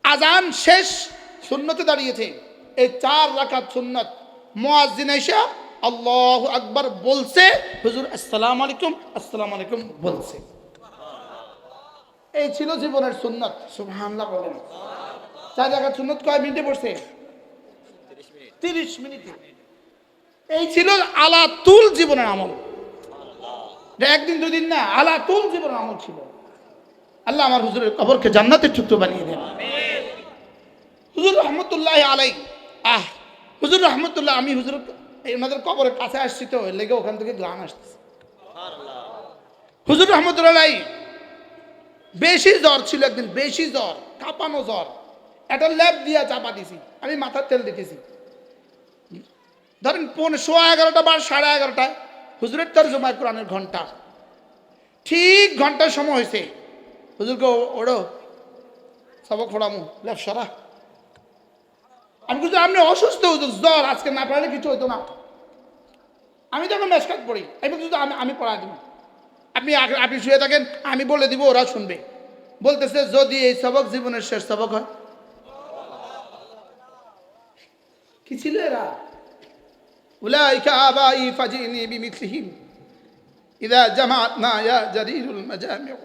S1: আজান শেষ, সুন্নতে দাঁড়িয়েছে। এই 4 রাকাত সুন্নত, মুয়াজ্জিন এসে আল্লাহু আকবার বলছে, হুজুর আসসালামু আলাইকুম আসসালামু আলাইকুম বলছে। এই ছিল জীবনের সুন্নত। সুবহানাল্লাহ বলেন। 4 রাকাত সুন্নত কয় মিনিটে পড়ছে? 30 মিনিটে। এই ছিল আলাতুল জীবনের আমল। একদিন দুদিন না, আলাতুল জীবনের আমল ছিল। আল্লাহ আমার হুজুরের কবরকে জান্নাতের টুকরো বানিয়ে দেন। হুজুর রহমতুল্লাহ আলাইহি, হুজুর রহমতুল্লাহ, আমি হুজুর ওনাদের কবরের কাছে আসছি তো লেগে ওখান থেকে গান আসতেছে। হুজুর রহমতুল্লাহ আলাইহি বেশি জ্বর ছিল একদিন, বেশি জ্বর, কাঁপানো জ্বর, একটা ল্যাব দিয়া চাপা দিছি, আমি মাথার তেল দেখেছি। ধরেন 11:15 বা 11:30 হুজুরের তরজমায় কোরআনের ঘন্টা, ঠিক ঘন্টার সময় হয়েছে। হুজুরকে ওড়ো সবক পড়ামু, ল্যাব সরা। আমি কিন্তু আপনি অসুস্থ, হুজুর জ্বর, আজকে না পড়ালে কিছু হইতো না। আমি যখন মেশকাত পড়ি এবার শুধু আমি পড়া দিব, আপনি শুয়ে থাকেন, আমি বলে দিব, ওরা শুনবে। বলতেছে যদি এই সবক জীবনের শেষ সবক হয়। কি ছিল এরা? উলাইকা আবাই ফাজিনি বিমিথলিহিম ইযা জামাআতনা ইয়া জারিরুল মাজামিউ।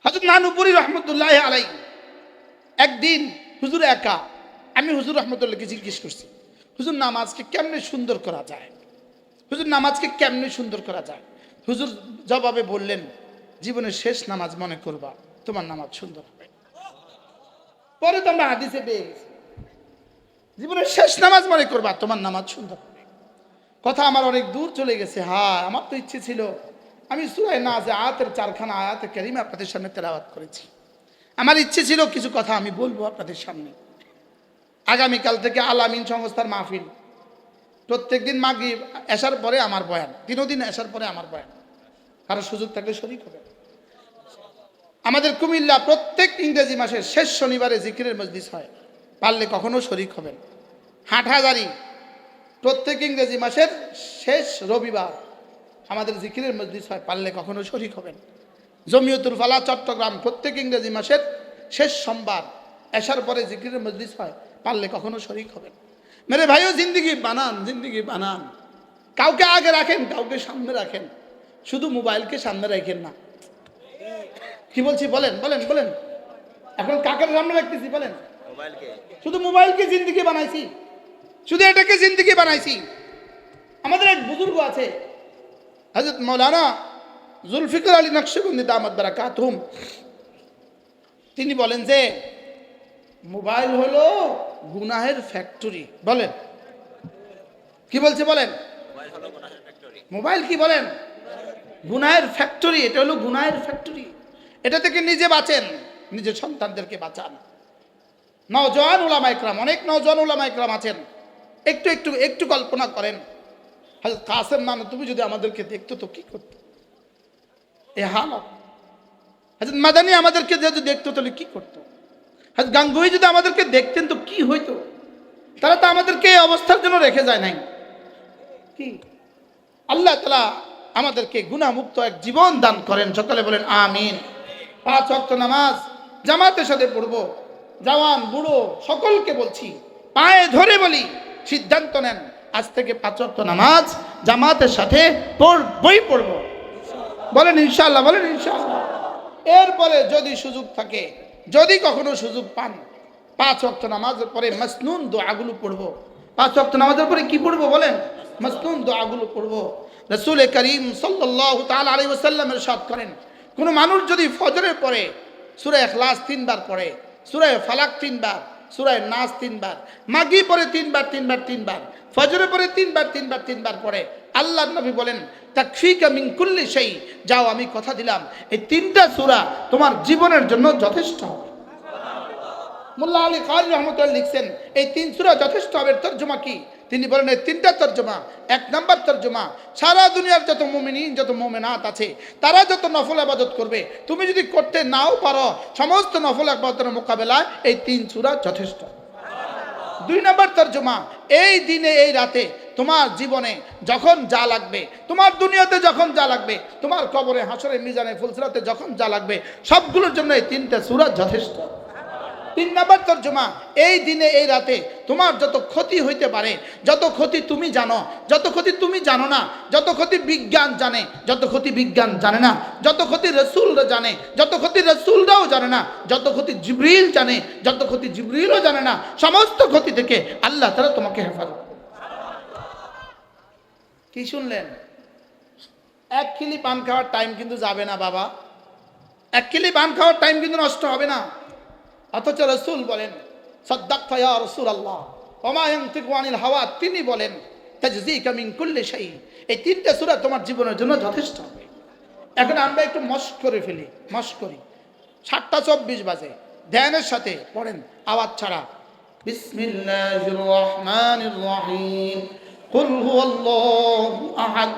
S1: হযরত নানুপুরি রহমতুল্লাহ আলাইহি একদিন হুজুর একা, আমি হুজুর রহমতুল্লাহকে জিজ্ঞেস করছি, হুজুর নামাজকে কেমনে সুন্দর করা যায়? হুজুর নামাজকে কেমনে সুন্দর করা যায়? হুজুর জবাবে বললেন, জীবনের শেষ নামাজ মনে করবা, তোমার নামাজ সুন্দর হবে। পরে তো আমরা হাদিসে পেয়ে গেছি, জীবনের শেষ নামাজ মনে করবা, তোমার নামাজ সুন্দর হবে। কথা আমার অনেক দূর চলে গেছে। আমার তো ইচ্ছে ছিল আমি সূরা নাজে আয়াতের 4খানা আয়াতে কারিমা আপনাদের সামনে তেলাওয়াত করেছি। আমার ইচ্ছে ছিল কিছু কথা আমি বলবো আপনাদের সামনে। আগামীকাল থেকে আল আমিন সংস্থার মাহফিল, প্রত্যেকদিন মাগরিব এশার পরে আমার বয়ান, 3 দিন এশার পরে আমার বয়ান, কারো সুযোগ থাকলে শরীক হবে। আমাদের কুমিল্লা প্রত্যেক ইংরেজি মাসের শেষ শনিবারে জিকিরের মজলিস হয়, পারলে কখনো শরীক হবেন। হাটহাজারী প্রত্যেক ইংরেজি মাসের শেষ রবিবার আমাদের জিকিরের মজলিস হয়, পারলে কখনো শরীক হবেন। জমিয়তুল ফালা চট্টগ্রাম প্রত্যেক ইংরেজি মাসের শেষ সোমবার এশার পরে জিকিরের মজলিস হয়, পারলে কখনো শরীক হবেন। মেরে ভাইও জিন্দিগি বানান, জিন্দিগি বানান। কাউকে আগে রাখেন, কাউকে সামনে রাখেন, শুধু মোবাইলকে সামনে রাখেন না। কি বলছি বলেন বলেন বলেন, এখন কাকে সামনে রাখতেছি বলেন? শুধু মোবাইলকে জিন্দিগি বানাইছি, শুধু এটাকে জিন্দিগি বানাইছি। আমাদের এক বুজুর্গ আছে হযরত মাওলানা জুলফিকার আলী নকশবন্দি দামাত বারাকাতুহুম, তিনি বলেন যে মোবাইল হলো গুনাহের ফ্যাক্টরি। বলেন কি বলছে বলেন? মোবাইল কি বলেন? গুনাহের ফ্যাক্টরি। এটা হলো গুনাহের ফ্যাক্টরি। এটা থেকে নিজে বাঁচেন, নিজের সন্তানদেরকে বাঁচান। নওজোয়ান উলামা ইকরাম, অনেক নওজোয়ান উলামা ইকরাম আছেন, একটু একটু একটু কল্পনা করেন, হযরত কাসেম নানতুবি যদি আমাদেরকে দেখতো তো কি করতো, এ হালত। হযরত মাদানী আমাদেরকে যদি দেখতো তাহলে কি করতো, হযরত গাঙ্গুহি যদি আমাদেরকে দেখতেন তো কি হইতো। তারা তো আমাদেরকে এই অবস্থার জন্য রেখে যায় নাই। কি আল্লাহ তাআলা আমাদেরকে গুনাহমুক্ত এক জীবন দান করেন, সকলে বলেন আমিন। 5 ওয়াক্ত নামাজ জামাতের সাথে পড়বো, জওয়ান বুড়ো সকলকে বলছি, পায়ে ধরে বলি, সিদ্ধান্ত নেন আজ থেকে 5 ওয়াক্ত নামাজ জামাতের সাথে পড়বই পড়বো। বলেন ইনশাআল্লাহ, বলেন ইনশাআল্লাহ। এরপরে যদি সুযোগ থাকে, যদি কখনো সুযোগ পান, 5 ওয়াক্ত নামাজের পরে মাসনুন দোয়াগুলো পড়বো। 5 ওয়াক্ত নামাজের পরে কি পড়বো বলেন? মাসনুন দোয়াগুলো পড়বো। রাসূল করিম সাল্লাল্লাহু তাআলা আলাইহি ওয়াসাল্লাম ইরশাদ করেন, কোন মানুষ যদি ফজরের পরে সূরা ইখলাস 3 বার পড়ে, সূরা ফালাক 3 বার, সূরা নাস 3 বার, মাগরিব পরে 3 বার 3 বার 3 বার, ফজরের পরে 3 বার 3 বার 3 বার পড়ে, আল্লাহর নবী বলেন তাকফিকা মিন কুল্লি শাই, যাও আমি কথা দিলাম এই 3টা সূরা তোমার জীবনের জন্য যথেষ্ট হবে। মোল্লা আলী কারি রহমতুল্লাহ লিখছেন এই 3 সূরা যথেষ্ট হবে। তর্জমা কি? তিনি বলেন এই 3টা তর্জমা। 1 নাম্বার তর্জমা, সারা দুনিয়ার যত মুমিনিন যত মুমিনাত আছে তারা যত নফল ইবাদত করবে, তুমি যদি করতে নাও পারো, সমস্ত নফল ইবাদতের মোকাবেলায় এই 3 সূরা যথেষ্ট। 2 নাম্বার তর্জমা, এই দিনে এই রাতে তোমার জীবনে যখন যা লাগবে, তোমার দুনিয়াতে যখন যা লাগবে, তোমার কবরে হাসরে মিজানে ফুলসিরাতে যখন যা লাগবে, সবগুলোর জন্য এই 3টা সূরা যথেষ্ট। 3 নাম্বার তর্জমা, এই দিনে এই রাতে তোমার যত ক্ষতি হইতে পারে, যত ক্ষতি তুমি জানো, যত ক্ষতি তুমি জানো না, যত ক্ষতি বিজ্ঞান জানে, যত ক্ষতি বিজ্ঞান জানে না, যত ক্ষতি রাসূলরা জানে, যত ক্ষতি রাসূলরাও জানে না, যত ক্ষতি জিবরিল জানে, যত ক্ষতি জিবরিলও জানে না, সমস্ত ক্ষতি থেকে আল্লাহ তাআলা তোমাকে হেফাজত। কি শুনলেন? 1 কিলি পান খাওয়ার টাইম কিন্তু যাবে না বাবা, 1 কিলি পান খাওয়ার টাইম কিন্তু নষ্ট হবে না। অথচ রাসূল বলেন সাদ্দাকতা ইয়া রাসূলুল্লাহ ওয়া মা ইয়ানতিকু আনিল হাওয়া, তিনি বলেন তাজজিকা মিন কুল্লি শাই, এই 3টা সূরা তোমার জীবনের জন্য যথেষ্ট হবে। এখন আমরা একটু মস্ক করে ফেলি, মস্ক করি। 7:24 বাজে, ধ্যানের সাথে পড়েন, আওয়াজ ছাড়া। বিসমিল্লাহির রহমানির রহিম, কুল হুয়াল্লাহু আহাদ,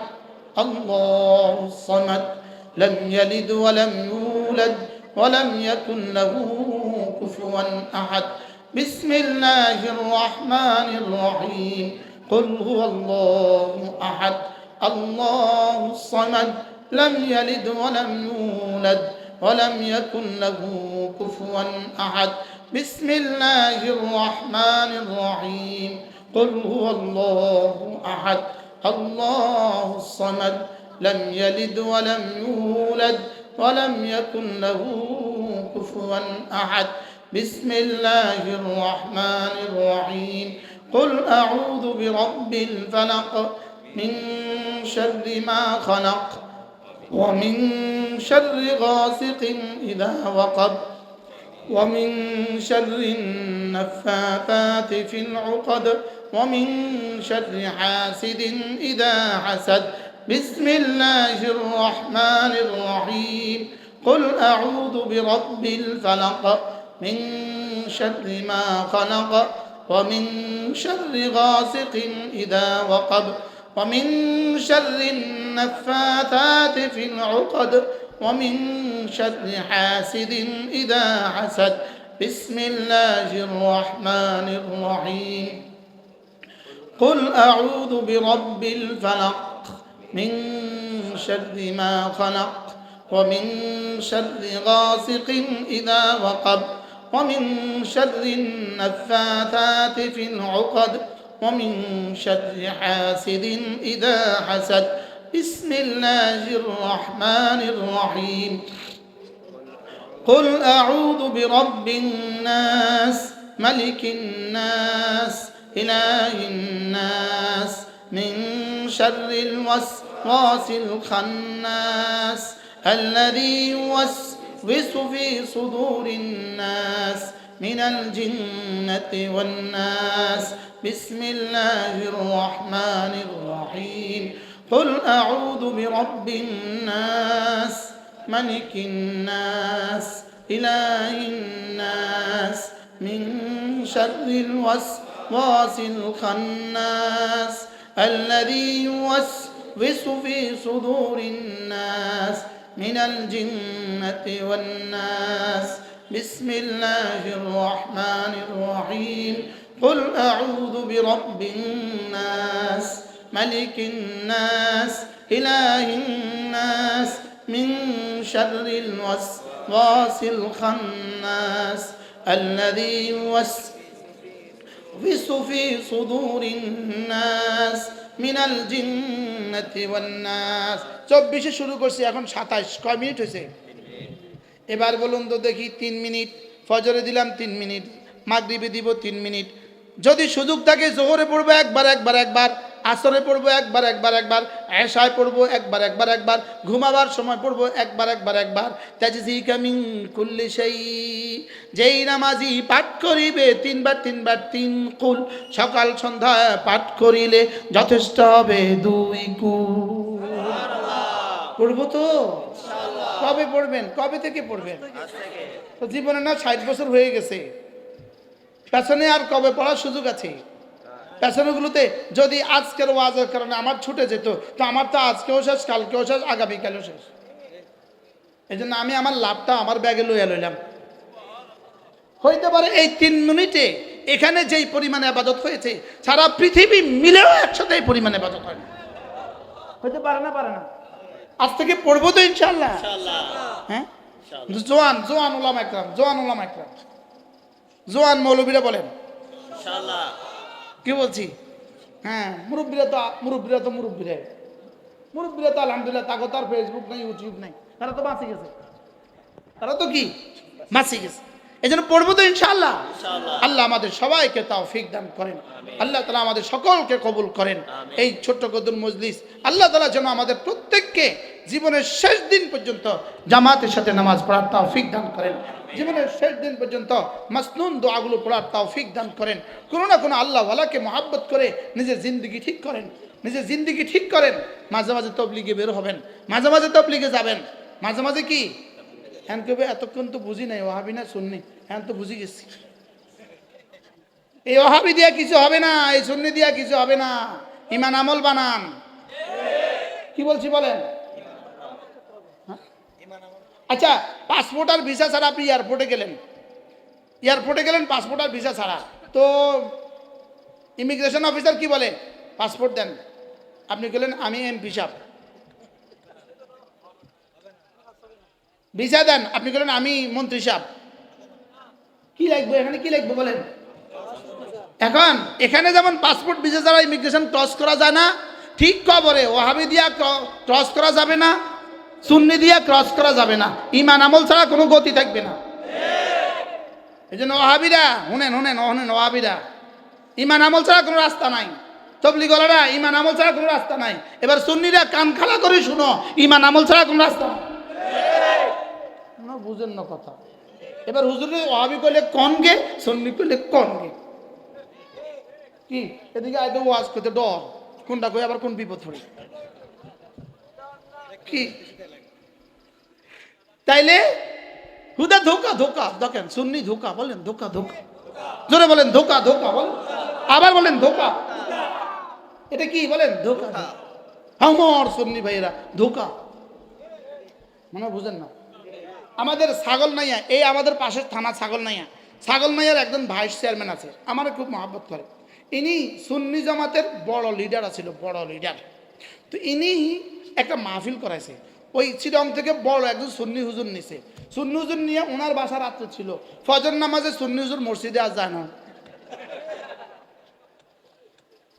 S1: আল্লাহুস সামাদ, লাম ইয়ালিদ ওয়া লাম ইউলাদ ولم يكن له كفوا أحد. بسم الله الرحمن الرحيم، قل هو الله أحد، الله الصمد، لم يلد ولم يولد ولم يكن له كفوا أحد. بسم الله الرحمن الرحيم، قل هو الله أحد، الله الصمد، لم يلد ولم يولد ولم يكن له كفوا أحد. بسم الله الرحمن الرحيم، قل أعوذ برب الفلق، من شر ما خلق، ومن شر غاسق إذا وقب، ومن شر النفاثات في العقد، ومن شر حاسد إذا حسد. بسم الله الرحمن الرحيم، قل أعوذ برب الفلق، من شر ما خلق، ومن شر غاسق إذا وقب، ومن شر النفاثات في العقد، ومن شر حاسد إذا حسد. بسم الله الرحمن الرحيم، قل أعوذ برب الفلق، من شر ما خلق، ومن شر غاسق إذا وقب، ومن شر النفاثات في العقد، ومن شر حاسد إذا حسد. بسم الله الرحمن الرحيم، قل أعوذ برب الناس، ملك الناس، إله الناس، من شر الوسواس الخناس، الذي يوسوس في صدور الناس من الجنة والناس. بسم الله الرحمن الرحيم، قل أعوذ برب الناس، ملك الناس، إله الناس، من শাররিল ওয়াসওয়াসিল খান্নাস আল্লাযী ইউওয়াসওয়িসু ফী সুদুরিন নাস মিনাল জিন্নাতি ওয়ান নাস বিসমিল্লাহির রহমানির রহিম قل أعوذ برب الناس ملك الناس إله الناس من شر الوسواس الخناس الذي يوسوس في صدور الناس من الجنة والناس 24 শুরু করছি এখন 27 কয় মিনিট হয়েছে এবার বলুন তো দেখি 3 মিনিট ফজরে দিলাম 3 মিনিট মাগরিবে দিব 3 মিনিট যদি সুযোগ থাকে জোহরে পড়বো একবার আসরে পড়বো একবার এশায় পড়বো একবার ঘুমাবার সময় পড়বো একবার তাজজিকা মিন কুল্লি শাই যেই নামাজি পাঠ করিবে তিনবার তিন কুল সকাল সন্ধ্যা পাঠ করিলে যথেষ্ট হবে 2 কুল পড়বো তো ইনশাআল্লাহ কবে পড়বেন কবে থেকে পড়বেন তো জীবনে না 60 বছর হয়ে গেছে পেছনে আর কবে পড়ার সুযোগ আছে পেছনেগুলোতে যদি আজকের ওয়াজের কারণে আমার ছুটে যেত তো আমার তো আজকেও শেষ কালকেও শেষ আগামীকালও শেষ এই জন্য আমি আমার লাভটা আমার ব্যাগে লইয়া লইলাম হইতে পারে এই 3 মিনিটে এখানে যেই পরিমাণে ইবাদত হয়েছে সারা পৃথিবী মিলেও একসাথে এই পরিমাণে ইবাদত হয় না হইতে পারে না আজ থেকে পড়বো তো ইনশাআল্লাহ হ্যাঁ জোয়ান উলামা একরাম জোয়ান মৌলবীরা বলেন ইনশাআল্লাহ কি বলছি হ্যাঁ মুরব্বীরা তো আলহামদুলিল্লাহ তাগো তার ফেসবুক নাই ইউটিউব নাই তারা তো বাঁচে গেছে এজন্য পড়বো তো ইনশাআল্লাহ আল্লাহ আমাদের সবাইকে তৌফিক দান করেন আল্লাহ তাআলা আমাদের সকলকে কবুল করেন এই ছোট্ট কদর মজলিস আল্লাহ তাআলা যেন আমাদের প্রত্যেককে জীবনের শেষ দিন পর্যন্ত জামাতের সাথে নামাজ পড়ার তৌফিক দান করেন জীবনের শেষ দিন পর্যন্ত মাসনুন দোয়াগুলো পড়ার তৌফিক দান করেন কোনো না কোনো আল্লাহ ওয়ালাকে মহব্বত করে নিজের জিন্দেগি ঠিক করেন মাঝে মাঝে তবলিগে বের হবেন মাঝে মাঝে তবলিগে যাবেন মাঝে মাঝে কি হ্যাঁ কেবে এতক্ষণ তো বুঝি নাই ওয়াহাবি না সুন্নি হ্যাঁ তো বুঝি গেছি এই ওয়াহাবি দিয়া কিছু হবে না এই সুন্নি দিয়া কিছু হবে না ঈমান আমল বানান কি বলছি বলেন আচ্ছা পাসপোর্ট আর ভিসা ছাড়া আপনি এয়ারপোর্টে গেলেন পাসপোর্ট আর ভিসা ছাড়া তো ইমিগ্রেশন অফিসার কি বলে পাসপোর্ট দেন আপনি গেলেন আমি এমপি সাহেব ভিসা দেন আপনি গেলেন আমি মন্ত্রী সাহেব কি লাগবে এখানে কি লাগবে বলেন এখন এখানে যেমন পাসপোর্ট ভিসা ছাড়া ইমিগ্রেশন ক্রস করা যায় না ঠিক কবরে ওয়াহাবি দিয়া ক্রস করা যাবে না সুন্নি দিয়া ক্রস করা যাবে না ঈমান আমল ছাড়া কোনো গতি থাকবে না এই জন্য ওয়াহাবিরা শুনেন ওয়াহাবিরা ঈমান আমল ছাড়া কোনো রাস্তা নাই তবলিগওয়ালারা ঈমান আমল ছাড়া কোনো রাস্তা নাই এবার সুন্নিরা কান খাড়া করে শুনো ঈমান আমল ছাড়া কোনো রাস্তা নাই বুঝেন না কথা এবার হুজুরে ওয়াহাবি কইলে কোন গে সুন্নি কইলে কোন গে কি এদিকে আইতো ওয়াজ করতে ডর কোনটা কই আবার কোন বিপদ পড়ে কি তাইলে হুদা ধোকা দেখেন সুন্নি ধোকা বলেন ধোকা জোরে বলেন ধোকা বলেন আবার বলেন ধোকা এটা কি বলেন ধোকা আমার সুন্নি ভাইরা ধোকা মনে বুঝেন না আমাদের ছাগল নাইয়া এই আমাদের পাশের থানা ছাগল নাইয়ার একজন ভাইস চেয়ারম্যান আছে আমার খুব মহব্বত করে ইনি সুন্নি জামাতের বড় লিডার তো ইনি একটা মাহফিল করাইছে ওই চিরং থেকে বড় একজন সুন্নি হুজুর নিছে সুন্নি হুজুর নিয়ে ওনার বাসা রাত্রে ছিল ফজর নামাজে সুন্নি হুজুর মসজিদে আর যায় না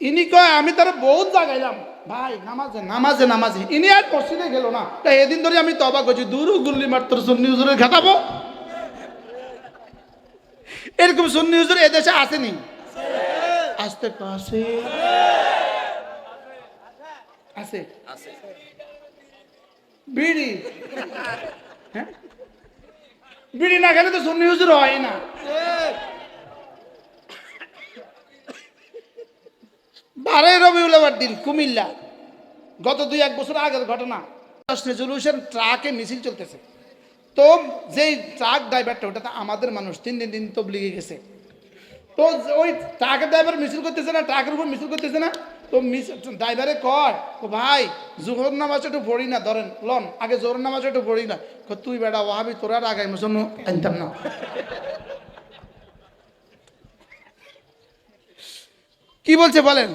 S1: ইনি কয় আমি তার বহুত জাগাইলাম ভাই নামাজে ইনি আর মসজিদে গেল না তাই এদিন ধরে আমি তবা করছি দূরও গুল্লি মাত্র সুন্নি হুজুরের খেতাবো এরকম সুন্নি হুজুর এদেশে আসেনি আসতে আছে বিড়ি হ্যাঁ বিড়ি না খেলে তো সুন্নি হুজুর হয় না 12 রবিউল আউয়াল দিন কুমিল্লা গত 2-1 বছর আগের ঘটনা রেজলিউশন ট্রাকে মিছিল চলতেছে তো যেই ট্রাক ড্রাইভারটা ওটা আমাদের মানুষ 3 দিন তবলিগে গেছে তো ওই ট্রাকের ড্রাইভার মিছিল করতেছে না, ট্রাকের উপর মিছিল করতেছে না, তো ড্রাইভারে কয় ও ভাই জোহর নামাজ একটু পড়ি না, ধরেন লন আগে জোহর নামাজ একটু পড়ি না। তুই বেটা ওয়াহাবি, তোর আর আগামী জন্য আনতাম না। কি বলছে বলেন?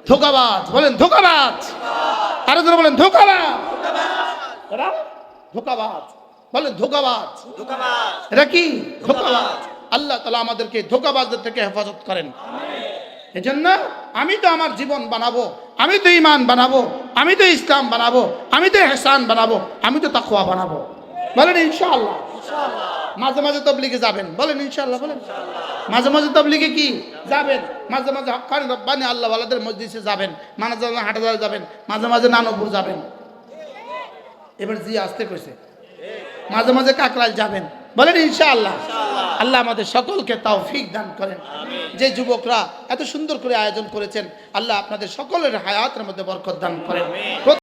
S1: ধোকাবাজ, বলেন ধোকাবাজ, আরো জোরে বলেন ধোকাবাজ, এরা ধোকাবাজ, বলেন ধোকাবাজ, এরা কি ধোকাবাজ। আল্লাহ তাআলা আমাদেরকে ধোকাবাজদের থেকে হেফাজত করেন। এজন্য আমি তো আমার জীবন বানাবো, আমি তো ঈমান বানাবো, আমি তো ইসলাম বানাবো, আমি তো ইহসান বানাবো, আমি তো তাকওয়া বানাবো। বলেন ইনশাআল্লাহ। মাঝে মাঝে তাবলীগে যাবেন, বলেন ইনশাআল্লাহ, বলেন মাঝে মাঝে তাবলীগে কি যাবেন, মাঝে মাঝে হক্কানি রব্বানি আল্লাহ ওয়ালাদের মজলিসে যাবেন, মাঝে মাঝে হাটাজারি যাবেন, মাঝে মাঝে নানপুর যাবেন। এবার জি আসতে কইছে, মাঝে মাঝে কাকরাইল যাবেন, বলেন ইনশাআল্লাহ। আল্লাহ আমাদের সকলকে তৌফিক দান করেন। যে যুবকরা এত সুন্দর করে আয়োজন করেছেন, আল্লাহ আপনাদের সকলের হায়াতের মধ্যে বরকত দান করেন।